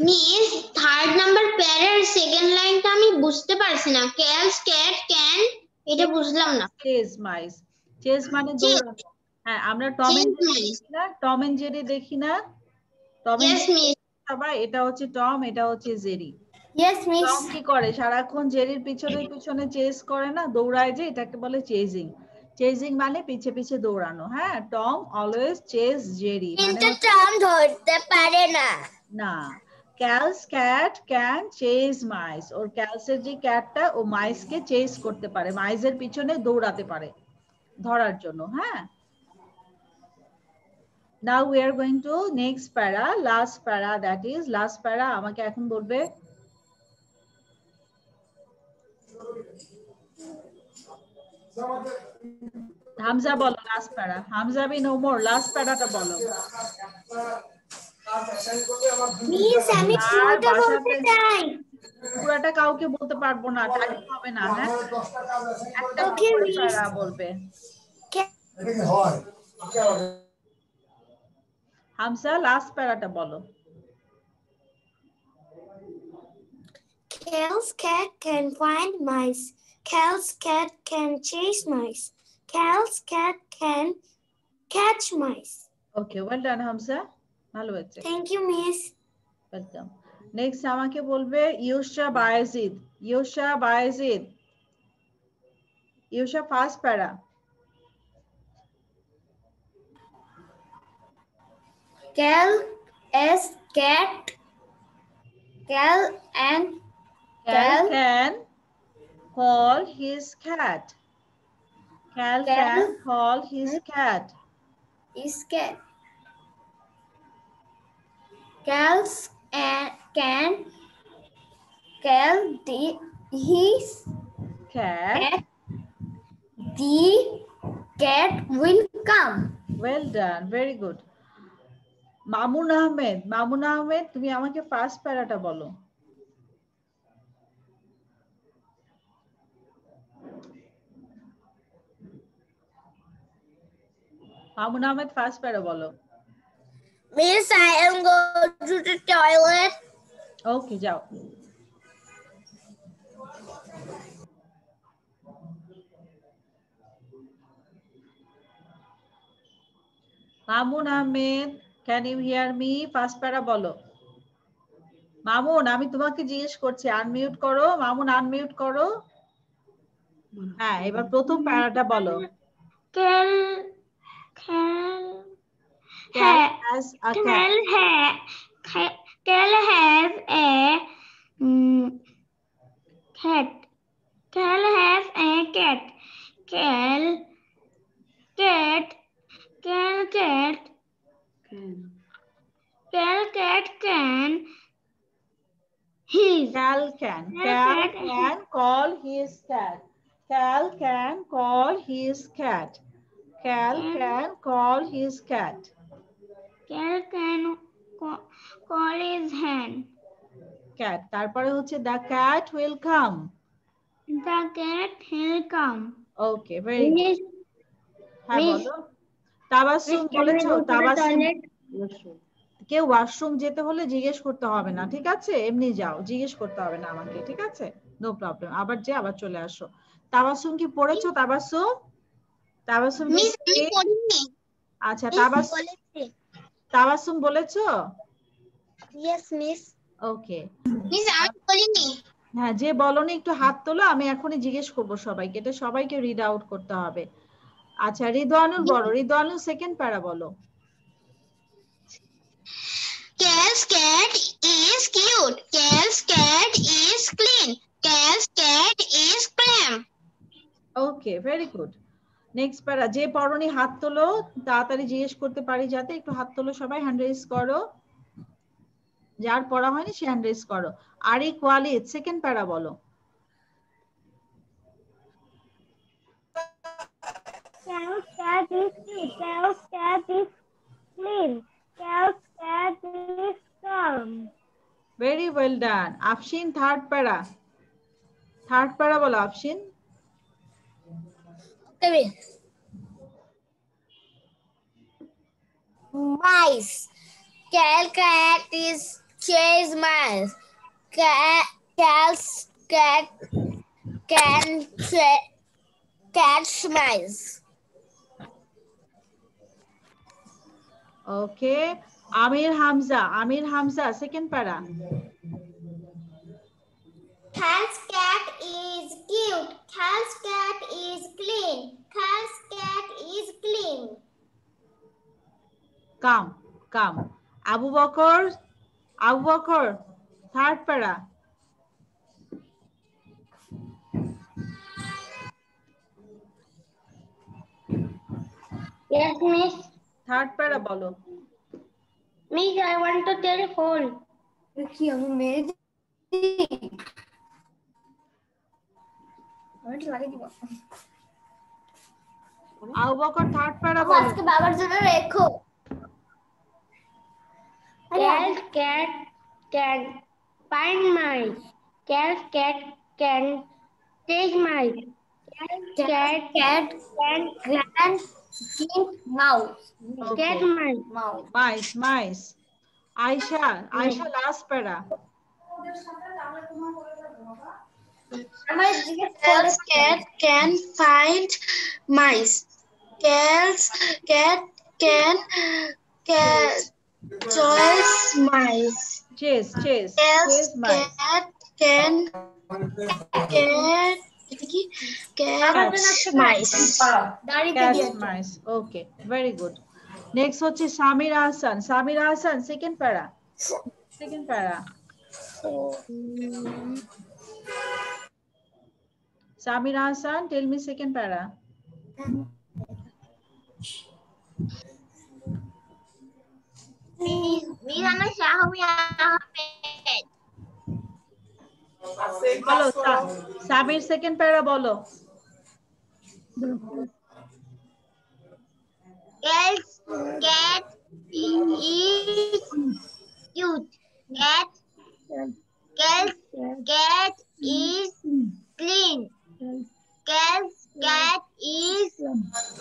Miss, third number প্যারার second লাইনটা আমি বুঝতে পারছি না। Cal's cat can এটা বুঝলাম না। চেজ মাইস। চেজ মানে দৌড়ানো। হ্যাঁ, আমরা টম এন্ড জেরি দেখি না? টম এন্ড জেরি দেখি না? টম এন্ড জেরি সবাই, এটা হচ্ছে টম, এটা হচ্ছে জেরি। Yes, miss. টম কি করে? সারাক্ষণ জেরির পিছনে পিছনে চেজ করে না, দৌড়ায়, যে এটাকে বলে চেজিং। চেজিং মানে পিছে পিছে দৌড়ানো। হ্যাঁ, টম অলওয়েজ চেজ জেরি। কিন্তু টম ধরতে পারে না। না, ক্যালস ক্যাট ক্যান চেজ মাইস। ওর ক্যালসের যে ক্যাটটা, ও মাইসকে চেজ করতে পারে, মাইসের পিছনে দৌড়াতে পারে ধরার জন্য। হ্যাঁ, now we are going to next para, last para, that is last para। আমাকে এখন বলবে হামজা, বলো last para. Hamza be no more, last প্যারাটা বলো। মিস আমি পুরোটা বলতে চাই। পুরোটা কাউকে বলতে পারবো না, টাইম হবে না। হ্যাঁ, একটা করে প্যারা বলবে। হামজা, লাস্ট প্যারাটা বলো। Cal's cat can find mice. Cal's cat can chase mice. Cal's cat can catch mice. Okay, well done Hamza, ভালো হয়েছে। Thank you, miss. Welcome. Next আমাকে বলবে ইউসা বায়েজিদ। ইউসা বায়েজিদ, ইউসা ফার্স্ট প্যারা। Cal is cat. Cal and Cal can call his cat. Cal can call his cat. is cat. Cal's can Cal his Cat. The cat will come. Well done, very good. Mamun Ahmed, Mamun Ahmed, তুমি আমাকে first প্যারাটা বলো। Mamun Ahmed, first para বলো। Miss, I am going to the toilet. Okay, যাও। Mamun Ahmed, can you hear me? First para বলো। মামুন, আমি তোমাকে জিজ্ঞেস করছি, আনমিউট করো। মামুন, আনমিউট করো। হ্যাঁ, এবার প্রথম প্যারাটা বলো। Cal has a cat. Cal has a cat. Cal has a cat. his. Cal can. Cal Cal can call his cat. Cal can call his cat. Cal can call his cat. Cal can call his hen. Cat. তারপরে হচ্ছে the cat will come. The cat will come. Okay, very good. Miss, হ্যাঁ Miss, বলো। Tabassum Miss, can we বলেছো? go to the Tabassum toilet? কেউ washroom যেতে হলে জিজ্ঞেস করতে হবে না, ঠিক আছে? এমনি যাও, জিজ্ঞেস করতে হবে না আমাকে, ঠিক আছে? No problem. আবার যে আবার চলে আসো। তাবাসসুম কি পড়েছো? তাবাসসুম, তাবাসসুম Miss, আমি পড়িনি। আচ্ছা, Miss বলেছে। তাবাসসুম বলেছো? Yes, Miss. ওকে। Miss, আমি বলিনি। হ্যাঁ, যে বলনি একটু হাত তোলো, আমি এখনই জিজ্ঞেস করব সবাইকে, এটা সবাইকে রিড আউট করতে হবে। আচ্ছা, রিদওয়ানুল বলো, রিদওয়ানুল সেকেন্ড প্যারা বলো। Cal's cat is cute. Cal's cat is clean. Cal's cat is calm. Okay, very good. Next প্যারা, যে পড়নি হাত তোলো, তাড়াতাড়ি জিজ্ঞেস করতে পারি যাতে, একটু হাত তোলো সবাই, হ্যান্ড রেজ করো। যার পড়া হয়নি সে হ্যান্ড রেজ করো। আরিক ওয়ালিদ সেকেন্ড প্যারা বলো। Cal's cat is cute. Cal's cat is clean. Cal's cat is calm. Very well done. Afshin third para, third para বলো Afshin. Mice. Cal cat is chase mice. Cal's cat can catch mice. Okay, Amir Hamza, Amir Hamza second para. Cal's cat is cute. Cal's cat is clean. Cal's cat is clean. Come, come. Abu Bakr, Abu Bakr third para. Yes, Miss. Third para বলো। Miss, I want to telephone. Abu Bakr third para বলো। আজকে বাবার জন্য রেখো। Cal's cat can find mice. Cal's cat can take mice. Cal's cat can keep mouse. Cat mice. Mice, mice. Ayesha, Ayesha last para. Cal's cat can find mice. Cal's cat can choice mice. Chase, chase, Cal's chase mice. cat can catch mice. Catch mice. Okay, very good. Next হচ্ছে Samir Ahsan, Samir Ahsan second para, second para. Samir Ahsan, tell me second para. Mirana Shahmi Ahmed. বলো, Samir second প্যারা বলো। Cal's cat is cute. Cal's cat is clean. Cal's cat is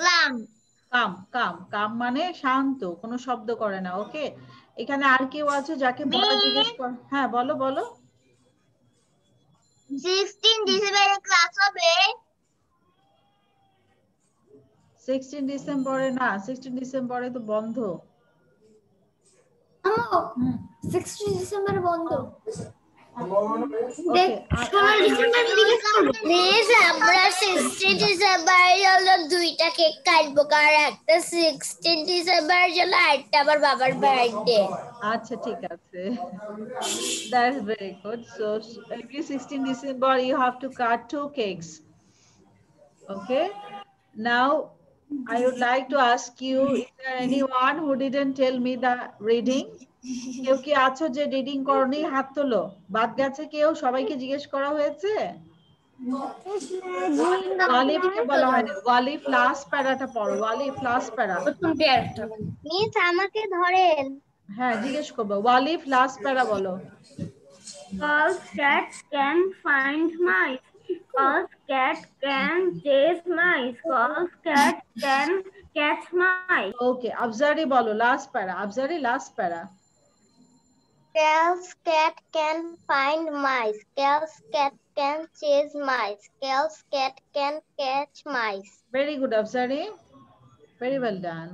calm. কাম, কাম, কাম মানে শান্ত, কোনো শব্দ করে না। ওকে, এখানে আর কেউ আছে যাকে বলা জিজ্ঞেস কর? হ্যাঁ বলো, বলো। 16 ডিসেম্বরে ক্লাস হবে। 16 ডিসেম্বরে না, 16 ডিসেম্বরে তো বন্ধ। 16 ডিসেম্বরে বন্ধ। ওকে, প্লিজ আমরা 16 ডিসেম্বর হলো দুইটা কেক কাটবো, কারণ একটা 16 ডিসেম্বর জন্য আরেকটা আমার বাবার বার্থডে। আচ্ছা, ঠিক আছে, that's very good. So every 16 December you have to cut 2 cakes. Okay, now I would like to ask you, is there anyone who didn't tell me the reading? কেউ কি আছো যে রিডিং করনি? হাত তোলো। বাদ গেছে কেউ? সবাইকে জিজ্ঞেস করা হয়েছে? ওয়ালিফকে বলা হয়নি। ওয়ালিফ লাস্ট প্যারাটা পড়ো। ওয়ালিফ লাস্ট প্যারা। মিস আমাকে ধরেন। হ্যাঁ, জিজ্ঞেস করবো। ওয়ালিফ লাস্ট প্যারা বলো। Cause cat can find mice. Cause cat can chase mice. Cause cat can catch mice. ওকে, আফজারি বলো লাস্ট প্যারা। আফজারি লাস্ট প্যারা। Cause cat can find mice. Cause cat can chase mice. Cause cat can catch mice. Very good Afzari, very well done.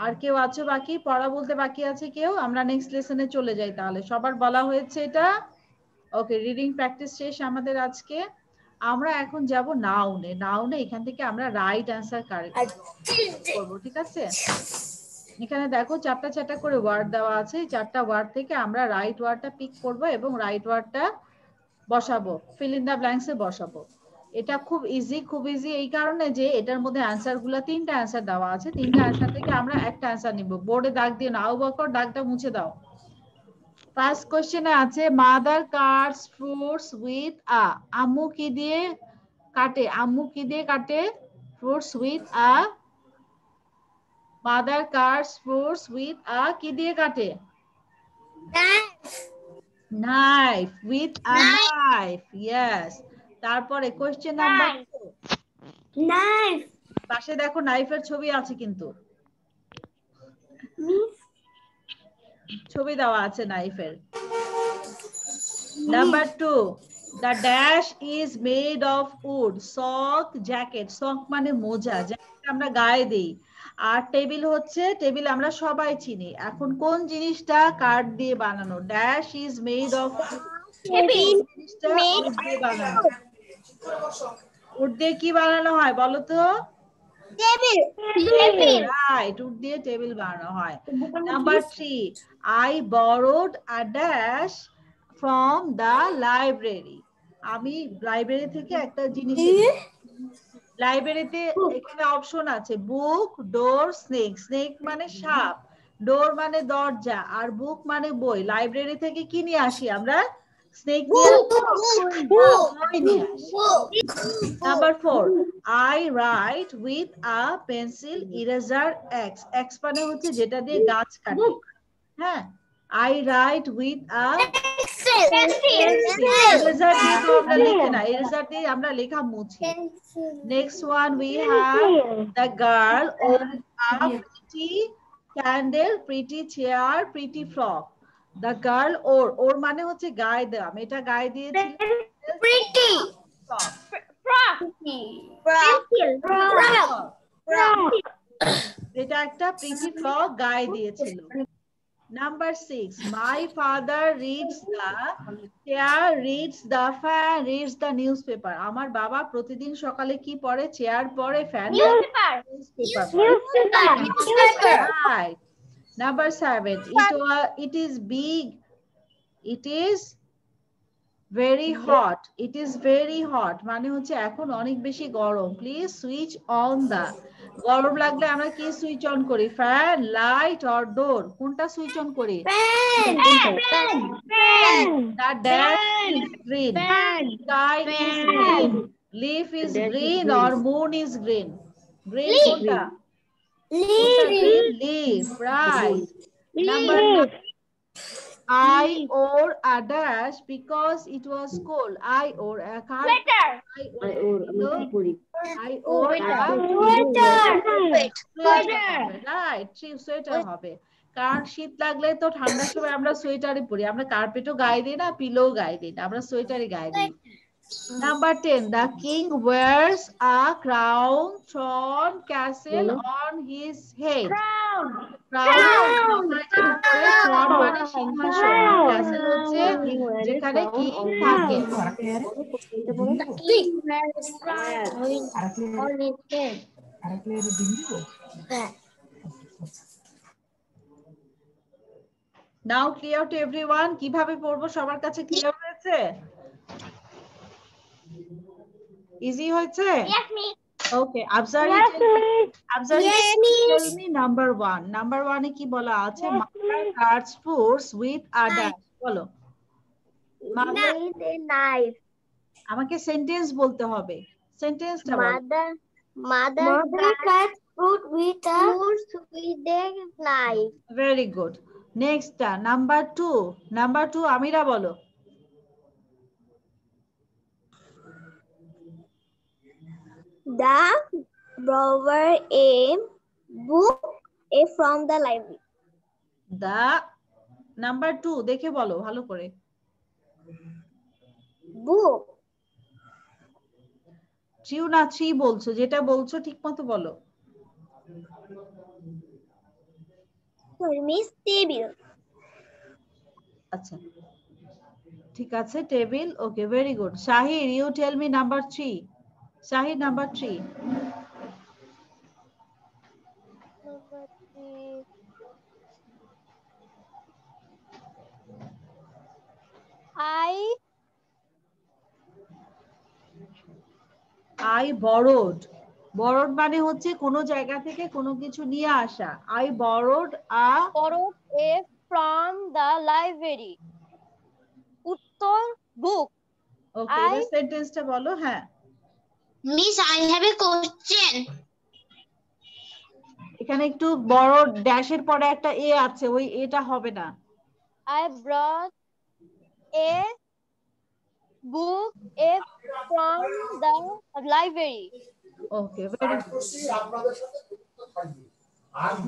আর কেউ আছে বাকি? পড়া বলতে বাকি আছে কেউ? আমরা নেক্সট লেসনে চলে যাই তাহলে। সবার বলা হয়েছে এটা? ওকে, রিডিং প্র্যাকটিস শেষ আমাদের আজকে। আমরা এখন যাব নাউনে। নাউনে এখান থেকে আমরা রাইট অ্যান্সার কারেক্ট করব, ঠিক আছে? এখানে দেখো চারটা চারটা করে ওয়ার্ড দেওয়া আছে। চারটা ওয়ার্ড থেকে আমরা রাইট ওয়ার্ডটা পিক করব এবং রাইট ওয়ার্ডটা বসাবো, ফিল ইন দা ব্ল্যাঙ্কসে বসাবো। এটা খুব ইজি এই কারণে যে এটার মধ্যে অ্যান্সার গুলা তিনটা অ্যান্সার দেওয়া আছে। তিনটা অ্যান্সার থেকে আমরা একটা অ্যান্সার নিব। বোর্ডে দাগ দিয়ে নাও বকর, দাগটা মুছে দাও। ফার্স্ট কোশ্চেনে আছে mother Katz fruits with a. আম্মু কি দিয়ে কাটে? আম্মু কি দিয়ে কাটে? Fruits with a. Mother Katz fruits with a কি দিয়ে কাটে? Knife, with a knife. Yes. তারপরে কোশ্চেন নাম্বার 2। Knife. পাশে দেখো নাইফের ছবি আছে কিন্তু। ছবি দেওয়া আছে নাইফের। Number 2, the dash is made of wood. sock jacket. sock মানে মোজা, জ্যাকেট আমরা গায়ে দেই। আর টেবিল হচ্ছে, টেবিল আমরা সবাই চিনি। এখন কোন জিনিসটা কাঠ দিয়ে বানানো? ড্যাশ ইজ মেড অফ জিনিসটা উড দিয়ে বানানো। উড দিয়ে কি বানানো হয় বলো তো? রাইট, উড দিয়ে টেবিল বানানো হয়। Number 3, I borrowed a dash from the library. আমি লাইব্রেরি থেকে একটা জিনিস, লাইব্রেরিতে এখানে অপশন আছে বুক, ডোর, স্নেক। স্নেক মানে সাপ, ডোর মানে দরজা, আর বুক মানে বই। লাইব্রেরি থেকে কি নিয়ে আসি আমরা? স্নেক নিয়ে আসি। Number 4, I write with a pencil eraser X. X মানে হচ্ছে যেটা দিয়ে গাছ কাটে। হ্যাঁ, I write with a eraser দিয়ে তো আমরা লিখি না, eraser দিয়ে আমরা লেখা মুছি। Next one we have the girl on a pretty candle, pretty chair, pretty frock. The girl or মানে হচ্ছে গায়ে দেওয়া, এটা গায়ে দিয়েছি। Pretty. এটা একটা প্রিটি ফ্রক গায়ে দিয়েছিল। Number 6, my father reads the chair, reads the fan, reads the newspaper. আমার বাবা প্রতিদিন সকালে কি পড়ে? চেয়ার পড়ে, fan Newspaper. Right. Number 7, it is big, it is very hot. It is very hot মানে হচ্ছে এখন অনেক বেশি গরম। Please switch on the. গরম লাগলে আমরা কি সুইচ অন করি? ফ্যান, লাইট অর ডোর? কোনটা সুইচ অন করি? The dash is green, sky is green, leaf is green or moon is green? Green কোনটা? Leaf, right. Number 9, I wore a dash because it was cold. I wore a sweater. I wore a sweater. Right, sweater হবে। কারণ শীত লাগলে তো ঠান্ডার সময় আমরা সোয়েটারই পরি। আমরা কার্পেটও গায়ে দিই না, পিলো গায়ে দিই না, আমরা সোয়েটারই গায়ে দিই। Number 10, the king wears a crown, thorn, castle on his head. Crown মানে সিংহাসন, ক্যাসেল হচ্ছে যেখানে কিং থাকে। Now clear to everyone? কিভাবে পড়বো সবার কাছে ক্লিয়ার হয়েছে? ইজি হয়েছে? Okay, Absari, Yes, tell me, miss. Absari, Yes, tell miss. me number one. Number one এ কি বলা আছে? Yes, Mother miss. cuts fruits with a dash. বলো। Mother, With a knife. আমাকে সেন্টেন্স বলতে হবে। সেন্টেন্সটা বলো। Mother cuts fruit with a knife. Very good. Next, number two. Number two, আমিরা বলো। The borrower a book from the library. The number two, দেখে বলো ভালো করে। Book. ট্রিউ না থ্রি বলছো, যেটা বলছো ঠিক মতো বলো। Miss table. আচ্ছা, ঠিক আছে, table. Okay, very good. Shahir, you tell me number three. Shahir, number three. Number 3. I borrowed. Borrowed মানে হচ্ছে কোনো জায়গা থেকে কোনো কিছু নিয়ে আসা। I borrowed borrowed a from the library. উত্তর book. ওকে, এবার সেন্টেন্সটা বলো। হ্যাঁ, Miss, I have a question. এখানে একটু বড় ড্যাশের পরে একটা এ আছে, ওই এটা হবে না। I brought a book from the library. Okay, very good.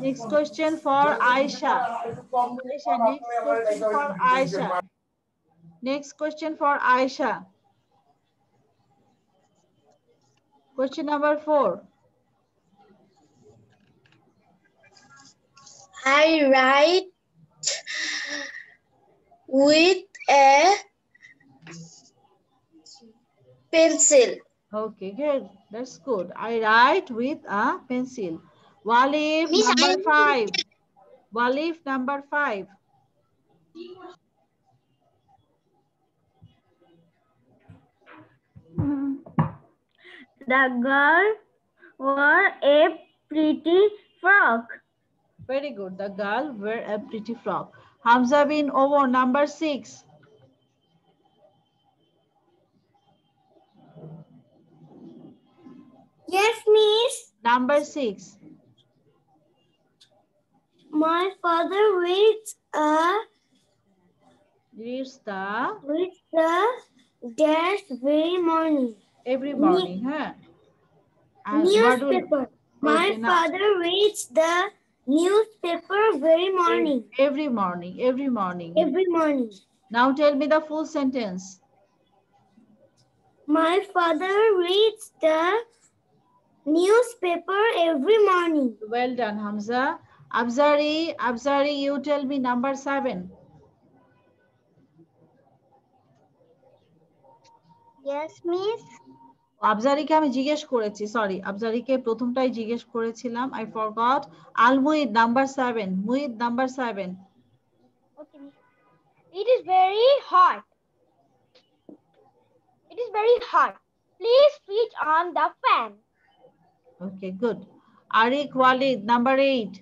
Next question for Aisha. Aisha, next question for Aisha. Next question for Aisha. Question number 4. I write with a pencil. Okay, good. That's good. I write with a pencil. Walif, Miss, number 5. Walif, number 5. The girl wore a pretty frock. Very good. The girl wear a pretty frock. Hamza bin Omar, number 6. Yes, miss. Number 6. My father reads Reads the dash very morning. every morning, huh? And Newspaper. My Okay, now- father reads the newspaper very morning. every morning, every morning. Every morning. Now tell me the full sentence. My father reads the newspaper every morning. Well done, Hamza. Abzari, you tell me number 7. Yes, miss. আবজারিকে আমি জিজ্ঞেস করেছি, sorry, আবজারিকে প্রথমটাই জিজ্ঞেস করেছিলাম, I forgot. Al Muid, number 7. Muid, number 7. Okay. It is very hot. It is very hot. Please switch on the fan. Okay, good. Arik Walid, number 8.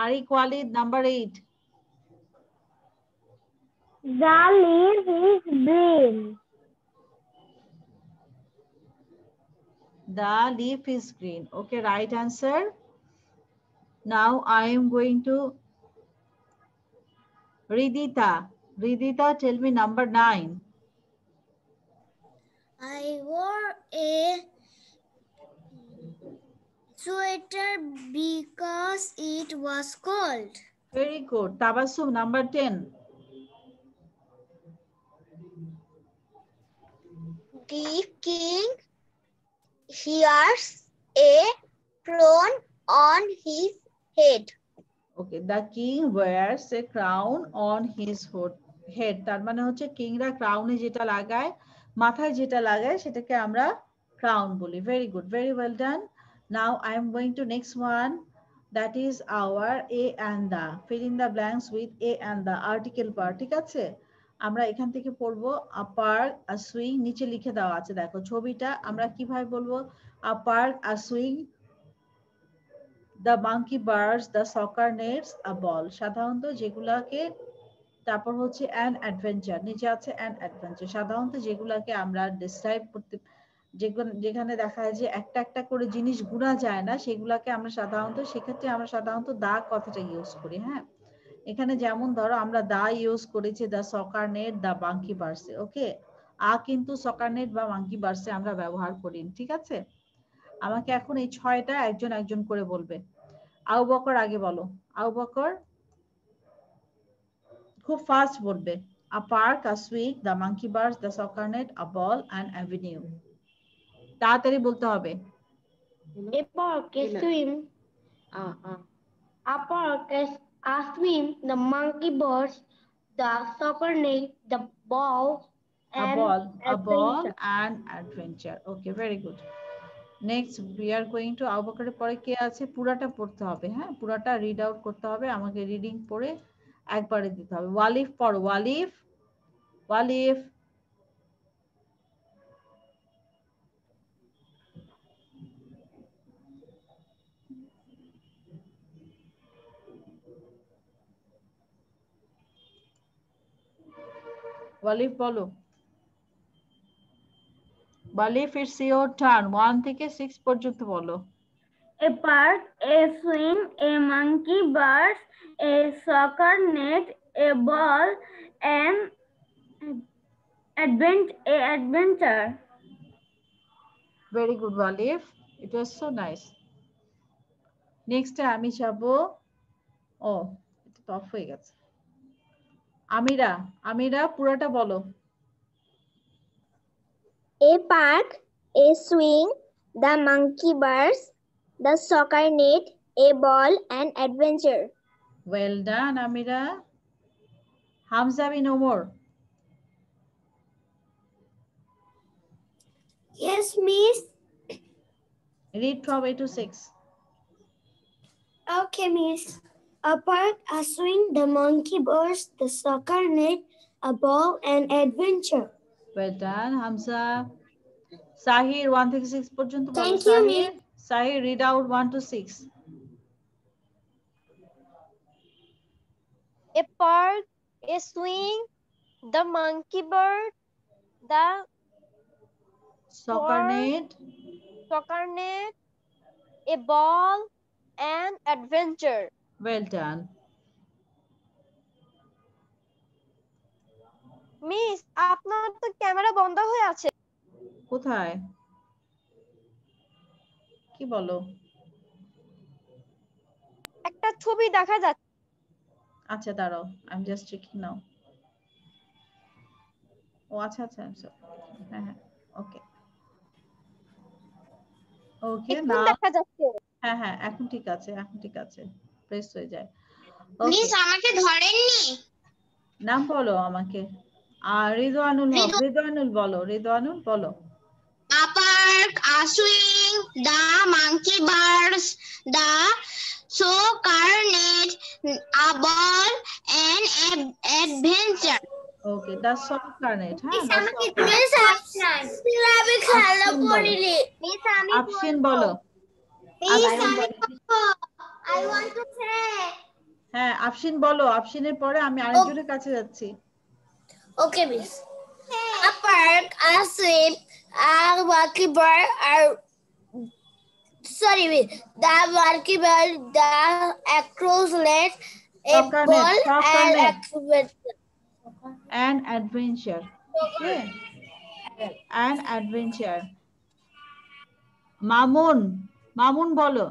Arik Walid, number 8. The leaf is green. The leaf is green. Okay, right answer. Now I am going to Ridita. Ridita, tell me number 9. I wore a sweater because it was cold. Very good. Tabassum, number 10. The king hears a crown on his head. Okay, the king wears a crown on his head. তার মানে হচ্ছে কিংরা ক্রাউনে যেটা লাগায়, মাথায় যেটা লাগায় সেটাকে আমরা ক্রাউন বলি। Very good, very well done. Now I am going to next one. That is our a and the. Fill in the blanks with a and the article part. ঠিক আছে? আমরা এখান থেকে পড়বো আ পার্ক আ সুইং, নিচে লিখে দেওয়া আছে দেখো ছবিটা, আমরা কিভাবে বলবো a park a swing, the monkey bars, the soccer nets, a ball. সাধারণত যেগুলাকে, তারপর হচ্ছে অ্যান অ্যাডভেঞ্চার, নিচে আছে অ্যান অ্যাডভেঞ্চার। সাধারণত যেগুলাকে আমরা ডিসক্রাইব করতে, যেখানে দেখা যায় যে একটা একটা করে জিনিস গুণা যায় না, সেগুলাকে আমরা সাধারণত, সেক্ষেত্রে আমরা সাধারণত দা কথাটা ইউজ করি। হ্যাঁ, এখানে যেমন ধরো আমরা দা ইউজ করেছি the soccer net, the monkey বার্সে। ওকে, আ কিন্তু সকার নেট বা মাঙ্কি বার্সে আমরা ব্যবহার করি, ঠিক আছে। আমাকে এখন এই 6টা একজন একজন করে বলবে। আবু বকর আগে বলো। আবু বকর খুব ফাস্ট বলবে। A park, a swing, the monkey bars, the soccer net, a ball and avenue. তাড়াতাড়ি বলতে হবে। A park, a swim, a park, a swim, the monkey birds, the soccer net, the ball, A and ball adventure. and adventure. Okay, very good. Next we are going to Abu বকরের পরে কে আছে, পুরাটা পড়তে হবে। হ্যাঁ, পুরাটা রিড আউট করতে হবে আমাকে, রিডিং পড়ে একবারে দিতে হবে। ওয়ালিফ পড়ো, ওয়ালিফ, ওয়ালিফ। ওয়ালিফ বলো। ওয়ালিফ, it's your turn, 1 থেকে 6 পর্যন্ত বলো। A park, a swing, a monkey birds, a soccer net, a ball, and adventure. Very good, Walif. It was so nice. Next আমি যাব, ও এটা তো অফ হয়ে গেছে। আমিরা, আমিরা পুরোটা বলো। A park, a swing, the monkey bars, the soccer net, a ball, and adventure. Well done, Amira. Hamza bin Omar. Yes, miss. Read from A to 6. Okay, miss. A park, a swing, the monkey bars, the soccer net, a ball, and adventure. Well done, Hamza. Sahir, 1 থেকে 6 পর্যন্ত বলো। Thank you, Sahir, Sahir, read out 1 to 6. A park, a swing, the monkey bird, the Soccer net, soccer net, a ball, and adventure. well done. Miss, আপনার তো camera বন্ধ হয়ে আছে। কোথায়, কি বলো? একটা ছবি দেখা যাচ্ছে। আচ্ছা দাঁড়াও, I'm just checking now. ও আচ্ছা আচ্ছা, হ্যাঁ হ্যাঁ, ওকে ওকে, এখন না দেখা যাচ্ছে। হ্যাঁ হ্যাঁ, এখন ঠিক আছে, এখন ঠিক আছে, প্রেস হয়ে যায়। মিস আমাকে ধরেননি। নাম বলো আমাকে। আর রিদওয়ানুল হক, রিদওয়ানুল বলো, রিদওয়ানুল বলো। A park, a swing, the monkey bars, the soccer net, a ball, and adventure. Okay, the soccer net. হ্যাঁ, আফসিন বলো। I want to say. হ্যাঁ, আফসিন বলো, আফসিনের পরে আমি আরেকজনের কাছে যাচ্ছি। Okay, miss. A park, a swim, a monkey bar, the monkey bar, the across net, a Soccer net, ball, soccer and net. adventure. An adventure. Okay. An adventure. Mamun, Mamun বলো।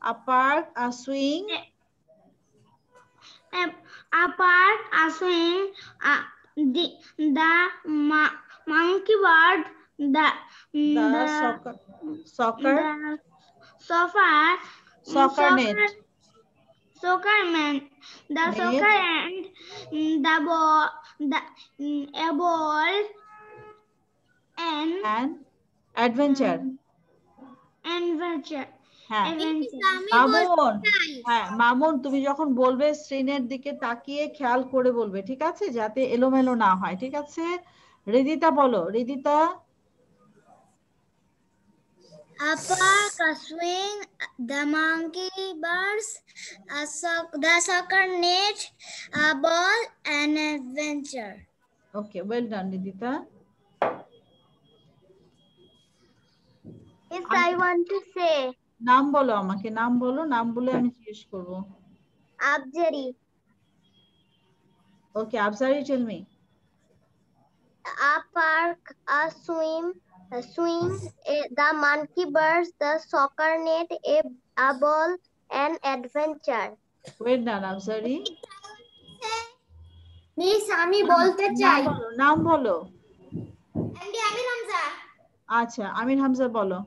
A park, a swing. A park, a swing, the monkey bird, The soccer net. Soccer man, the Net. soccer and the ball, a ball, and An adventure. adventure. হ্যাঁ আমি মামুন, হ্যাঁ মামুন, তুমি যখন বলবে স্ক্রিনের দিকে তাকিয়ে খেয়াল করে বলবে, ঠিক আছে, যাতে এলোমেলো না হয়, ঠিক আছে। রিদিতা বলো, Ridita. A park, a swing, the monkey bars, the soccer net, a ball, an adventure. Okay, well done Ridita. Yes, I want to say নাম বলো, আমাকে নাম বলো, নাম বলে আমি জিজ্ঞেস করবো। Abjari. Okay, Afzari, tell me. A park, a swing, the monkey bars, the soccer net, a ball, an adventure. Well done Afzari. Miss আমি বলতে চাই। নাম বলো। এমডি আমির হামজা। আচ্ছা, আমির হামজা বলো।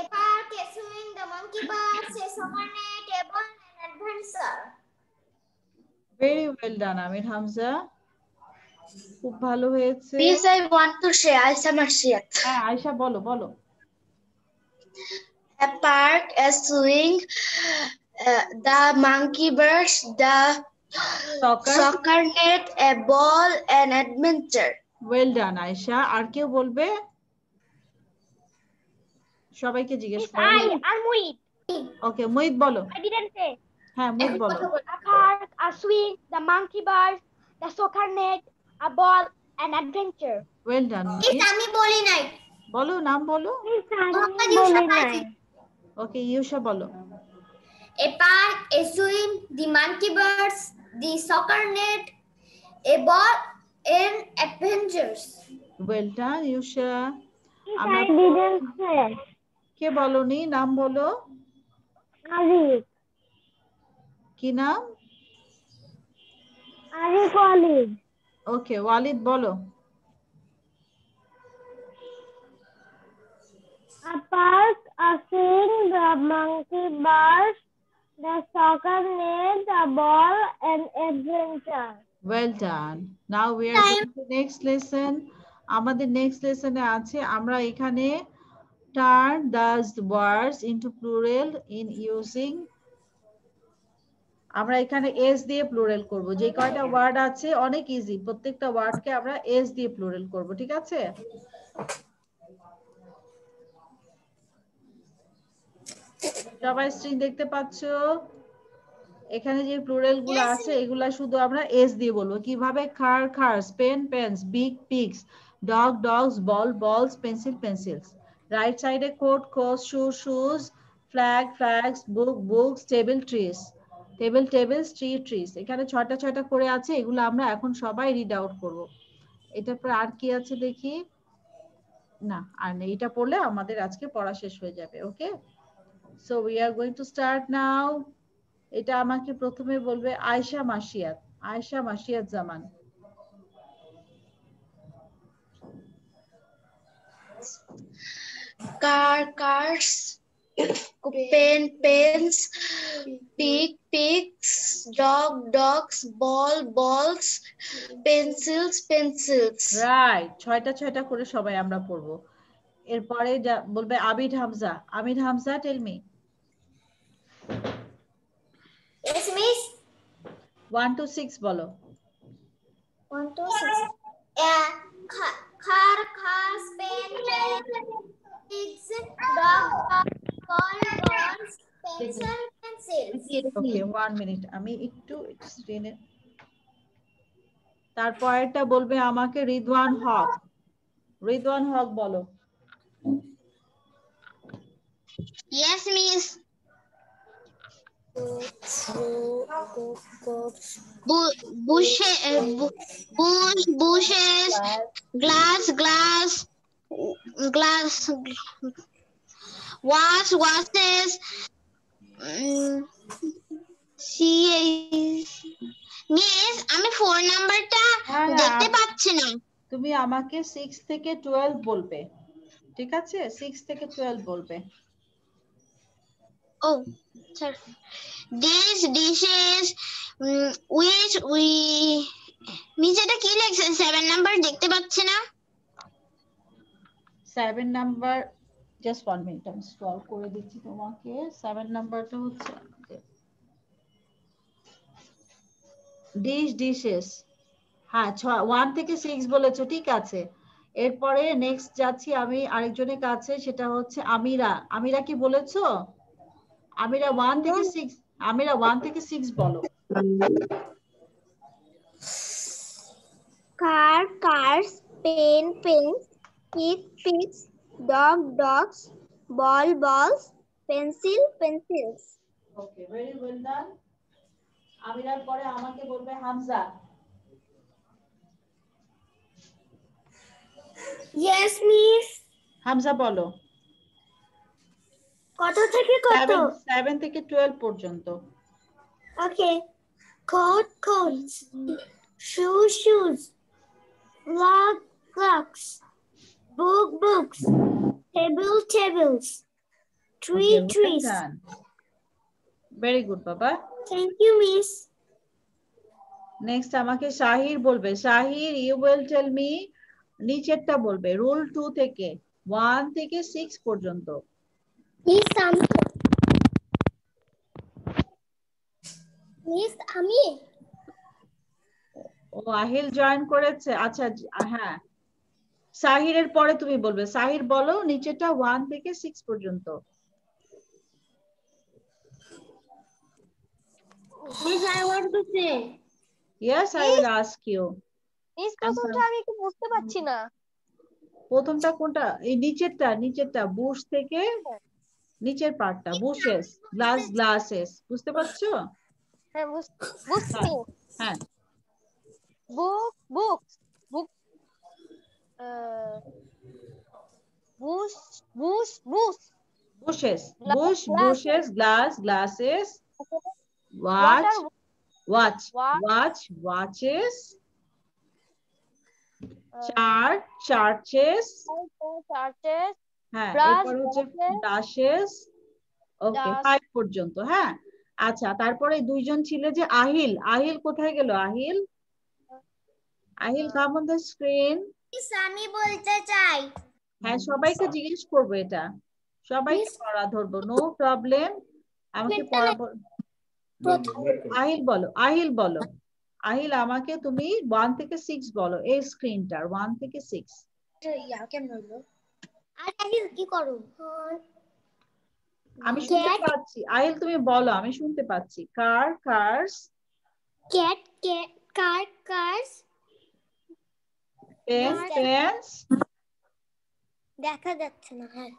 A park, a swing, the monkey bars, a soccer net, a ball, an adventure. Very well done Amir Hamza, খুব ভালো হয়েছে। Miss, I want to share Aisha Marshiyat. হ্যাঁ আয়শা বলো, বলো। A park, a swing, the monkey bars, the soccer net, a ball, an adventure. Well done Ayesha. আর কেউ বলবে? সবাইকে জিজ্ঞেস করো। আর মুহিত। ওকে, মুহিত বলো। I didn't say. হ্যাঁ মুহিত বলো। A park, a swing, the monkey bars, the soccer net, a ball, an adventure. Well ডান। আমি বলি নাই। বলো, নাম বলো। বলি নাই। ওকে, ইউশা বলো। A park, a swing, the monkey bars, the soccer net, a ball, and adventures. Well done Yusha. I didn't say. কে বলনি? নাম বলো। Arif. কি নাম? Arif Walid. ওকে, ওয়ালিদ বলো। A park, a swing, the monkey bars, the soccer net, the ball, and adventure. Well done. Now we are going to next lesson. আমাদের next lesson এ আছে আমরা এখানে turn those words into plural in using, আমরা এখানে s দিয়ে plural করব। যে কয়টা ওয়ার্ড আছে অনেক ইজি, প্রত্যেকটা ওয়ার্ডকে আমরা s দিয়ে প্লুরাল করব, ঠিক আছে? সবাই স্ক্রিন দেখতে পাচ্ছো? এখানে যে প্লুরাল গুলো আছে এগুলা শুধু আমরা s দিয়ে বলবো। কিভাবে? Car cars, pen pens, big pigs, dog dogs, ball balls, pencil pencils. Right সাইডে coat coats, shoe shoes, flag flags, book books, table trees, table tables, tree trees. এখানে ছয়টা করে আছে, এগুলো আমরা এখন সবাই রিড আউট করব। এটার পর আর কি আছে দেখি? না আর নেই, এটা পড়লে আমাদের আজকে পড়া শেষ হয়ে যাবে। Okay, so we are going to start now. এটা আমাকে প্রথমে বলবে Ayesha Masiyat, Ayesha Masiyat Zaman. Car, cars, pen, pens, pig, pigs, dog, dogs, ball, balls, pencils, pencils. Right, ছয়টা করে সবাই আমরা পড়বো। এরপরে বলবে Abid Hamza, Amir Hamza, tell me. Yes, miss. 1 to 6 বলো। 1, 2, 6. Yeah. Car, cars, pen, pigs, dog, ball, balls, pencil, pencils. ওকে, 1 মিনিট, আমি একটু স্ক্রিনে। তারপরটা বলবে আমাকে রিদওয়ান হক, রিদওয়ান হক বলো। Yes, miss. Bushes, glass, washes, miss আমি 4 নাম্বারটা দেখতে পাচ্ছি না। তুমি আমাকে 6 থেকে 12 বলবে, ঠিক আছে? 6 থেকে 12 বলবে। ও sir, dishes, which we miss এটা কি লেখছে? 7 নাম্বার দেখতে পাচ্ছি না। 7 নাম্বার, জাস্ট 1 মিনিট আমি স্ক্রল করে দিচ্ছি তোমাকে। 7 নাম্বারটা হচ্ছে ডিশেস। হ্যাঁ 1 থেকে 6 বলেছো, ঠিক আছে। এরপরে নেক্সট যাচ্ছি আমি আরেকজনের কাছে, সেটা হচ্ছে আমিরা। আমিরা কি বলেছো? আমিরা 1 থেকে 6, আমিরা 1 থেকে 6 বলো। Car, cars, pen, pens, pig, pigs, dog, dogs, ball, balls, pencil, pencils. ওকে, ভেরি ওয়েল ডান। আমিরার পরে আমাকে বলবে হামজা। Yes, miss. হামজা বলো। কত থেকে কত? 7 থেকে 12 পর্যন্ত। Okay. Coat, coats. Shoes, shoes. Clock, clocks. Book, books. Table, tables. Tree, Okay, well trees. done. Very good, Baba. Thank you, miss. Next আমাকে শাহির বলবে। Shahir, you will tell me নিচেরটা বলবে রুল 2 থেকে 1 থেকে 6 পর্যন্ত। Miss, আমি ও আহিল জয়েন করেছে, আচ্ছা হ্যাঁ। শাহিরের পরে তুমি বলবে। শাহির বলো নিচেরটা 1 থেকে 6 পর্যন্ত। Miss, I want to say. Yes, I will ask you. Miss প্রথমটা আমি একটু বুঝতে পারছি না। প্রথমটা কোনটা? এই নিচেরটা বুশ থেকে নিচের পার্টটা, বুশেস, গ্লাসেস, বুঝতে পারছো? হ্যাঁ বুঝছি। হ্যাঁ books book bush bush bush bushes, glass, bushes, glasses, water, watches, churches, churches, হ্যাঁ brush, এরপর হচ্ছে brushes, dashes। ওকে, dust, 5 পর্যন্ত। হ্যাঁ আচ্ছা, তারপরে দুইজন ছিল যে আহিল। আহিল কোথায় গেল? Ahil, Ahil come on the screen. Miss, আমি বলতে চাই। হ্যাঁ সবাইকে জিজ্ঞেস করবো, এটা সবাইকে পড়া ধরবো, নো প্রবলেম। আমাকে পড়া আহিল বলো, আহিল বলো। আহিল আমাকে তুমি 1 থেকে 6 বলো, এই স্ক্রিনটার 1 থেকে 6। আর আমি কি করব? আমি শুনতে পাচ্ছি, আহিল তুমি বলো, আমি শুনতে পাচ্ছি। Cars, Cat, car, cars. Pens, দেখা যাচ্ছে না। হ্যাঁ,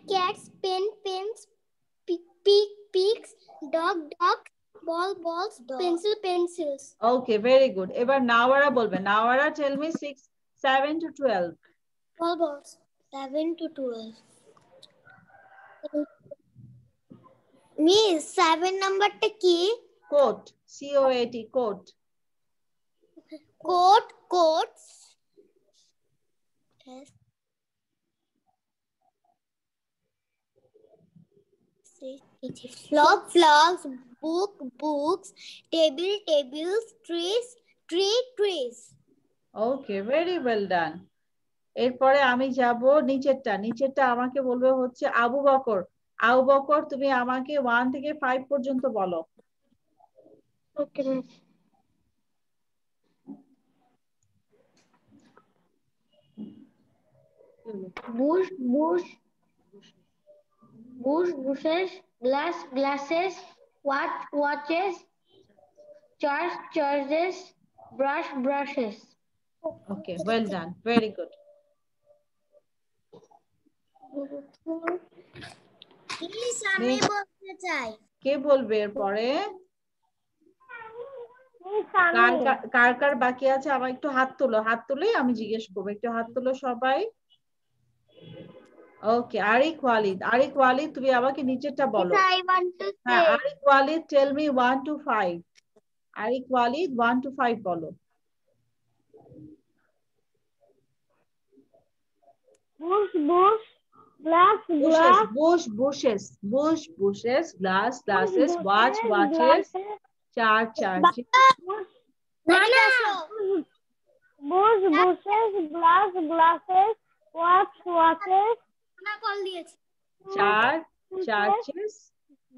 cats, pens, pigs, dogs, balls, pencils. ওকে ভেরি গুড। এবার নাওয়ারা বলবে। নাওয়ারা tell me 7 to 12। Balls. 7 to 12. Miss, 7 নাম্বারটা কি? Coat, COAT, coat. Coats. Flogs, books, tables, trees. Okay very well done. এরপরে আমি যাব নিচেরটা আমাকে বলবে হচ্ছে আবু বকর। আবু বকর তুমি আমাকে 1 থেকে 5 পর্যন্ত বলো। Okay, miss. Bushes, glasses, watches, charges, brushes. ওকে well done, very good. Miss, আমি বলতে চাই। কে বলবে এরপরে? কার কার বাকি আছে আমার একটু হাত তোলো, হাত তুলে আমি জিজ্ঞেস করবো, একটু হাত তোলো সবাই। ওকে, আরিক ওয়ালিদ তুমি আমাকে নিচেরটা বলো। I want to হ্যাঁ say. Arik Walid tell me 1 to 5। Arik Walid 1 to 5 বলো। Bushes, glasses, watches, charges. Bushes, glasses, watches, churches.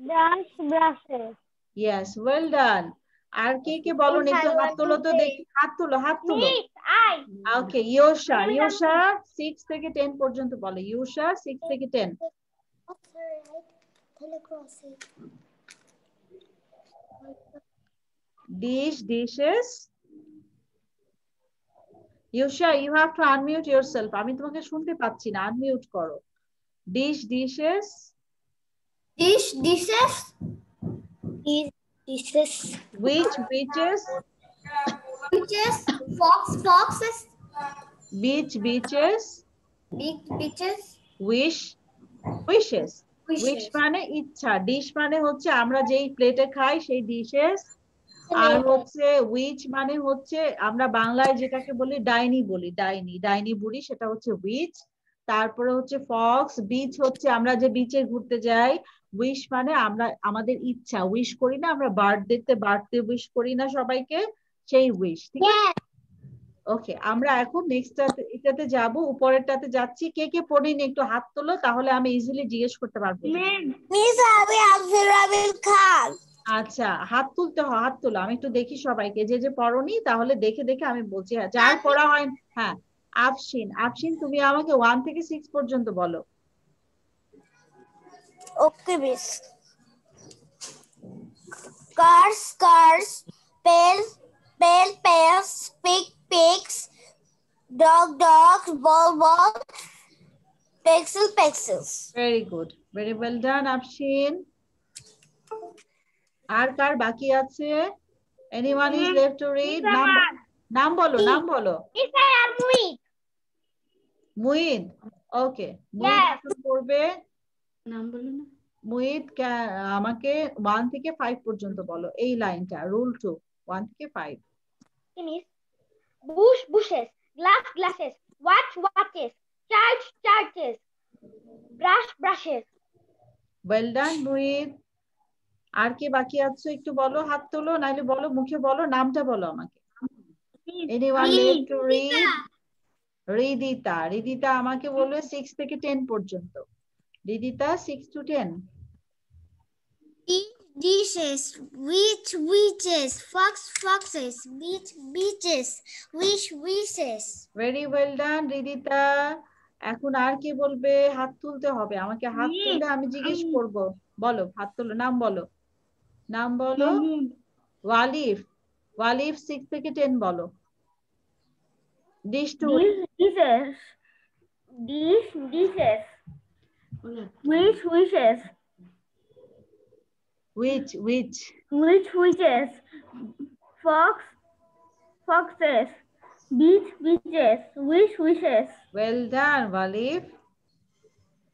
Brush brushes. Yes, well done. আর কে বলো না, একটু হাত তোলো তো দেখি, হাত তোলো। ওকে, ইয়োশা 6 থেকে 10 পর্যন্ত বলো। ইয়োশা 6 থেকে 10। dishes. Yusha, you have to unmute yourself. আমি তোমাকে শুনতে পাচ্ছি না, আনমিউট করো। dishes. Dishes. Which, witches. Witches. Foxes. Beaches. Beaches. wishes. Wish মানে ইচ্ছা, ডিশ মানে হচ্ছে আমরা যেই প্লেটে খাই সেই ডিশেস। আর হচ্ছে উইচ মানে হচ্ছে আমরা বাংলায় যেটাকে বলি ডাইনি ডাইনি বুড়ি, সেটা হচ্ছে উইচ। তারপরে হচ্ছে ফক্স। বিচ হচ্ছে আমরা যে বিচে ঘুরতে যাই। উইশ মানে আমরা আমাদের ইচ্ছা, উইশ করি না আমরা বার্থডে উইশ করি না সবাইকে, সেই উইশ। ঠিক আছে, ওকে। আমরা এখন নেক্সট এটাতে যাব, উপরেরটাতে যাচ্ছি। কে পড়িনি একটু হাত তোলো, তাহলে আমি ইজিলি জিজ্ঞেস করতে পারবো। আচ্ছা, হাত তোলো, আমি একটু দেখি সবাইকে। যে পড়োনি তাহলে দেখে আমি বলছি। হ্যাঁ, যার পড়া হয়। হ্যাঁ, আফসিন তুমি আমাকে 1 থেকে 6 পর্যন্ত বলো। ওকে miss. Cars, pales, pigs, dogs, ball, pixels. Very good, very well done আফসিন। আর কার বাকি আছে? Anyone is left to read? নাম বলো। মুইদ। ওকে, মুইদ এখন পড়বে। নাম বলো না। মুইদ আমাকে 1 থেকে 5 পর্যন্ত বলো এই লাইনটা, রুল 2, 1 থেকে 5। Bushes, glasses, watches, churches, brushes. Well done Muid. আর কে বাকি আছে একটু বলো, হাত তোলো, নাইলে বলো, মুখে বলো, নামটা বলো আমাকে। Anyone left to read? Ridita আমাকে বলবে 6 থেকে 10 পর্যন্ত। Ridita 6 to 10। Dishes, witches, foxes, beaches, wishes. Very well done Ridita. এখন আর কে বলবে? হাত তুলতে হবে আমাকে, হাত তুললে আমি জিজ্ঞেস করব। বলো, হাত তোলো, নাম বলো। ওয়ালিফ 6 থেকে 10 বলো। dishes, wishes, which, witches, foxes, beaches, wishes. well done ওয়ালিফ।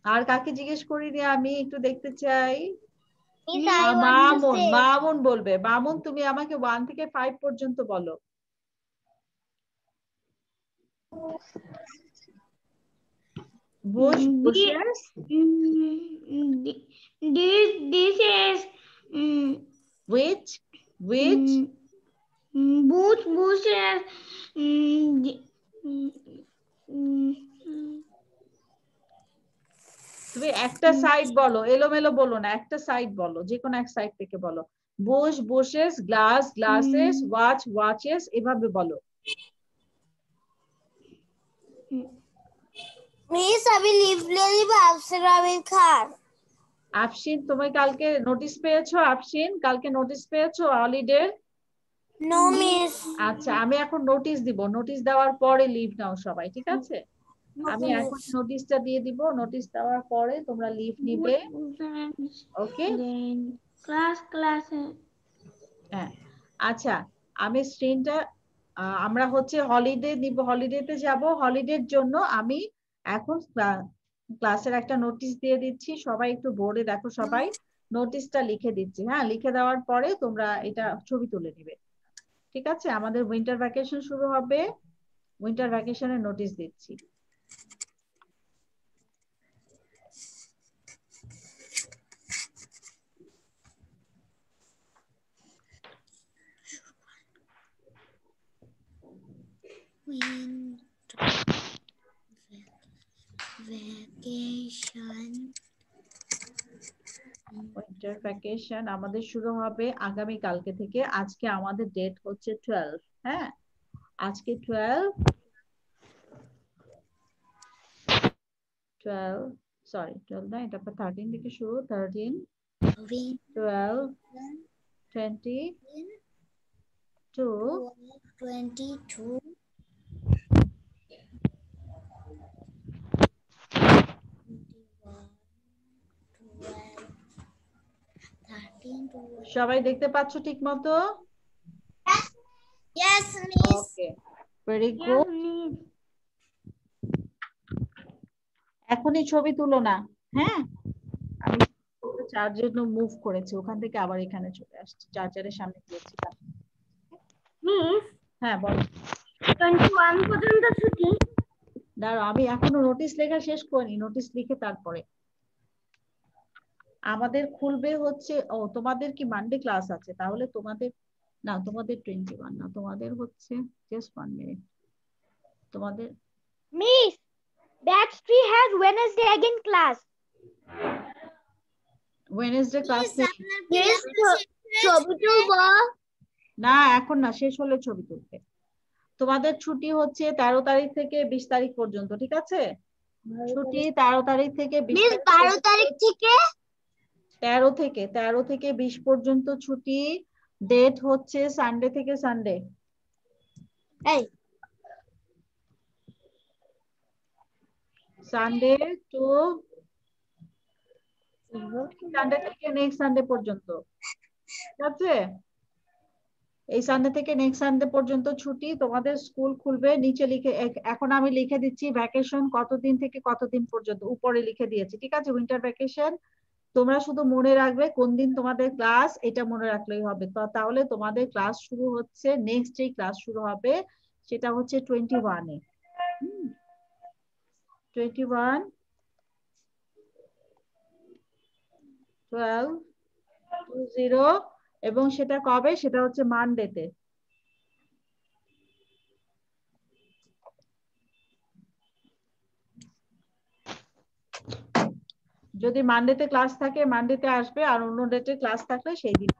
আর কাকে জিজ্ঞেস করিনি আমি, একটু দেখতে চাই। মামুন বলবে। মামুন তুমি আমাকে 1 থেকে 5 পর্যন্ত বলো। bushes, dishes, which, bushes, তুমি একটা সাইড বলো, এলোমেলো বলো না, একটা সাইড বলো, যে কোনো এক সাইড থেকে বলো। bushes, glasses, watches, এভাবে বলো। মিস আমি লিভলেলি আফসিন খান। আফসিন তুমি কালকে নোটিশ পেয়েছো? কালকে নোটিশ পেয়েছো হলিডে? No miss. আচ্ছা, আমি এখন নোটিশ দিব, নোটিশ দেওয়ার পরে লিভ নাও সবাই, ঠিক আছে? আমি এখন নোটিশটা দিয়ে দিব, নোটিশ দেওয়ার পরে তোমরা লিভ নিবে। ওকে, ক্লাসে। হ্যাঁ, আচ্ছা, আমি স্ক্রিনটা আমরা হচ্ছে হলিডে নিব, হলিডেতে যাব। হলিডের জন্য আমি এখন ক্লাসের একটা নোটিশ দিয়ে দিচ্ছি, সবাই একটু বোর্ডে দেখো, সবাই নোটিশটা লিখে দিচ্ছি। হ্যাঁ, লিখে দেওয়ার পরে তোমরা এটা ছবি তুলে নিবে, ঠিক আছে? আমাদের উইন্টার ভ্যাকেশন শুরু হবে, উইন্টার ভ্যাকেশনের নোটিশ দিচ্ছি। উইন্টার ভ্যাকেশন আমাদের শুরু হবে আগামী কালকে থেকে। আজকে আমাদের ডেট হচ্ছে 12। হ্যাঁ, আজকে 12 সরি 12 না, এটা 13 থেকে শুরু। 13 12 22 সবাই দেখতে পাচ্ছ ঠিক মতো? ওকে, ভেরি গুড। এখনই ছবি তুলো না, হ্যাঁ? আমি চার্জের মুভ করেছি, ওখান থেকে আবার এখানে চলে আসছি, চার্জারের সামনে দিয়েছিলাম। হ্যাঁ বলো। 21 পর্যন্ত ছুটি। দাঁড়াও, আমি এখনো নোটিশ লেখা শেষ করিনি, নোটিশ লিখে তারপরে আমাদের খুলবে হচ্ছে। ও, তোমাদের কি মানডে ক্লাস আছে? তাহলে তোমাদের না, তোমাদের 21 না, তোমাদের হচ্ছে জাস্ট 1 মিনিট। তোমাদের Miss, batch 3 has Wednesday again class. Wednesday class নেই? Yes, ছবি তুলবো। না, এখন না, শেষ হলে ছবি তুলবে। তোমাদের ছুটি হচ্ছে 13 তারিখ থেকে 20 তারিখ পর্যন্ত, ঠিক আছে? ছুটি 13 তারিখ থেকে 20 Miss, 12 তারিখ থেকে 13 থেকে 20 পর্যন্ত ছুটি। ডেট হচ্ছে সানডে থেকে সানডে। এই সানডে টু সানডে থেকে নেক্সট সানডে পর্যন্ত, ঠিক আছে? এই সানডে থেকে নেক্সট সানডে পর্যন্ত ছুটি। তোমাদের স্কুল খুলবে, নিচে লিখে এখন আমি লিখে দিচ্ছি ভ্যাকেশন কতদিন থেকে কতদিন পর্যন্ত, উপরে লিখে দিয়েছি, ঠিক আছে? Winter vacation. তোমরা শুধু মনে রাখবে কোন দিন তোমাদের ক্লাস, এটা মনে রাখলেই হবে। তো তাহলে তোমাদের ক্লাস শুরু হচ্ছে, নেক্সট যেই ক্লাস শুরু হবে সেটা হচ্ছে 21-এ। 21 12 20, এবং সেটা কবে? সেটা হচ্ছে মানডেতে। যদি মানডেতে ক্লাস থাকে মানডেতে আসবে, আর অন্য ডেটে ক্লাস থাকলে সেই দিন।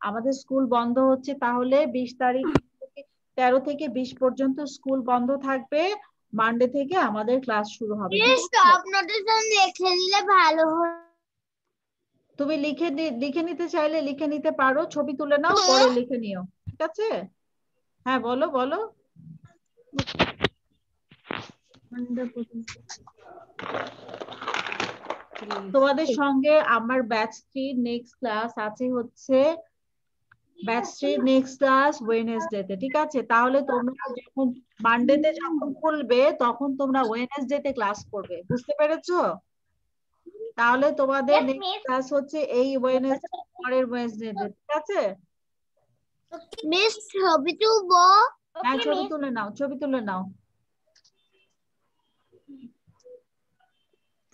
আমাদের স্কুল বন্ধ হচ্ছে তাহলে 20 তারিখ থেকে 13 থেকে 20 পর্যন্ত স্কুল বন্ধ থাকবে। মানডে থেকে আমাদের ক্লাস শুরু হবে। আপনাদের জন্য লিখে নিলে ভালো হয়। তুমি লিখে নিতে চাইলে লিখে নিতে পারো, ছবি তুলে নাও, পরে লিখে নিও, ঠিক আছে? হ্যাঁ বলো বলো। তোমাদের সঙ্গে আমার ব্যাচ 3 নেক্সট ক্লাস আছে হচ্ছে ব্যাচ 3 নেক্সট ক্লাস ওয়েডনেসডে তে, ঠিক আছে? তাহলে তোমরা যখন মানডেতে যখন খুলবে তখন তোমরা ওয়েডনেসডে তে ক্লাস করবে, বুঝতে পেরেছো? তাহলে তোমাদের নেক্সট ক্লাস হচ্ছে এই ওয়েডনেসডে, পরের ওয়েডনেসডে, ঠিক আছে? মিস, ছবি তুলবো। হ্যাঁ, ছবি তুলে নাও, ছবি তুলে নাও।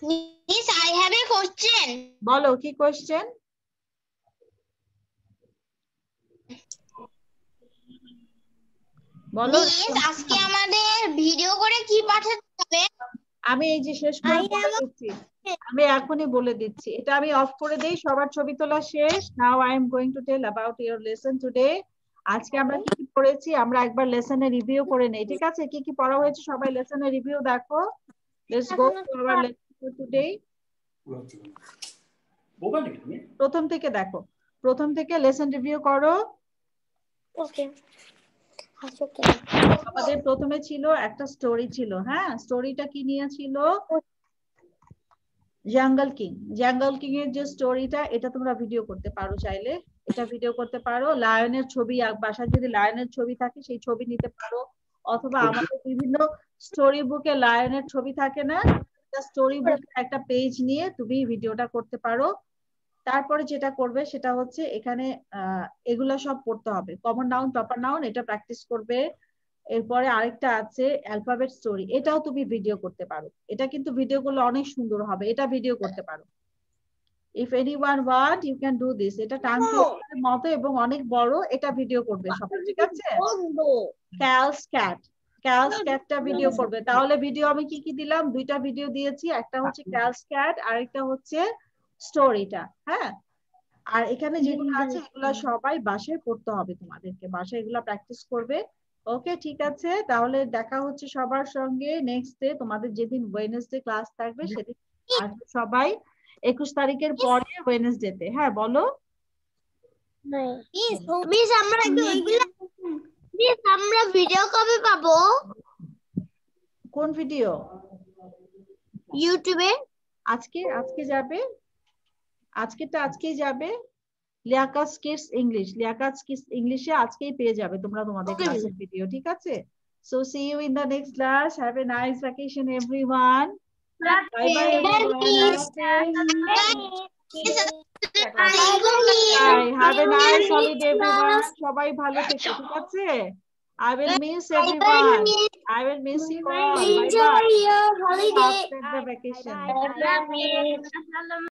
Miss, I have a question. বলো, কি কোশ্চেন? বলো। Miss, আজকে আমাদের ভিডিও করে কি পাঠাতে হবে? আমি এই যে শেষ করে বলে দিচ্ছি, আমি এখনই বলে দিচ্ছি। এটা আমি অফ করে দেই, সবার ছবি তোলা শেষ। Now I am going to tell about your lesson today. আজকে আমরা কি কি পড়েছি আমরা একবার লেসনের রিভিউ করে নেই, ঠিক আছে? কি কি পড়া হয়েছে সবাই লেসনের রিভিউ দেখো। Let's go to our lesson for today. প্রথম থেকে দেখো, প্রথম থেকে লেসন রিভিউ করো। ওকে। আমাদের প্রথমে ছিল একটা স্টোরি ছিল। হ্যাঁ, স্টোরিটা কি নিয়ে ছিল? জঙ্গল কিং। জঙ্গল কিং এর যে স্টোরিটা, এটা তোমরা ভিডিও করতে পারো চাইলে, এটা ভিডিও করতে পারো। লায়নের ছবি, বাসায় যদি লায়নের ছবি থাকে সেই ছবি নিতে পারো, অথবা আমাদের বিভিন্ন স্টোরি বুকে লায়নের ছবি থাকে না, স্টোরি বুকে একটা পেজ নিয়ে তুমি ভিডিওটা করতে পারো। তারপরে যেটা করবে সেটা হচ্ছে এখানে এগুলা সব পড়তে হবে, কমন নাউন, প্রপার নাউন, এটা প্র্যাকটিস করবে। এরপরে আরেকটা আছে অ্যালফাবেট স্টোরি, এটাও তুমি ভিডিও করতে পারো। এটা কিন্তু ভিডিও করলে অনেক সুন্দর হবে, এটা ভিডিও করতে পারো। If anyone want you can do this. এটা টাং টুইস্টারের মতো এবং অনেক বড়, এটা ভিডিও করবে সবাই, ঠিক আছে? ক্যালস ক্যাট, ক্যালসক্যাটটা ভিডিও করবে। তাহলে ভিডিও আমি কি কি দিলাম? দুইটা ভিডিও দিয়েছি, একটা হচ্ছে ক্যালসক্যাট আর একটা হচ্ছে স্টোরিটা। হ্যাঁ, আর এখানে যেগুলো আছে এগুলো সবাই বাসায় পড়তে হবে, তোমাদেরকে বাসায় এগুলো প্র্যাকটিস করবে। ওকে, ঠিক আছে, তাহলে দেখা হচ্ছে সবার সঙ্গে নেক্সট ডে। তোমাদের যেদিন ওয়েডনেসডে ক্লাস থাকবে সেদিন আসবে সবাই 21 তারিখের পরে ওয়েডনেসডেতে। হ্যাঁ বলো। মিস আমরা আমরা ভিডিও কবে পাবো? কোন ভিডিও? ইউটিউবে। আজকে যাবে, আজকেই যাবে। লিয়াকাস কিডস ইংলিশে আজকেই পেয়ে যাবে তোমরা তোমাদের ক্লাসের ভিডিও, ঠিক আছে? So see you in the next class. Have a nice vacation everyone. Bye bye everyone. Bye. Have a nice holiday everyone. সবাই ভালো থেকো, ঠিক আছে? I will miss everyone. I will miss you all. Bye bye. Enjoy your holiday. After the vacation.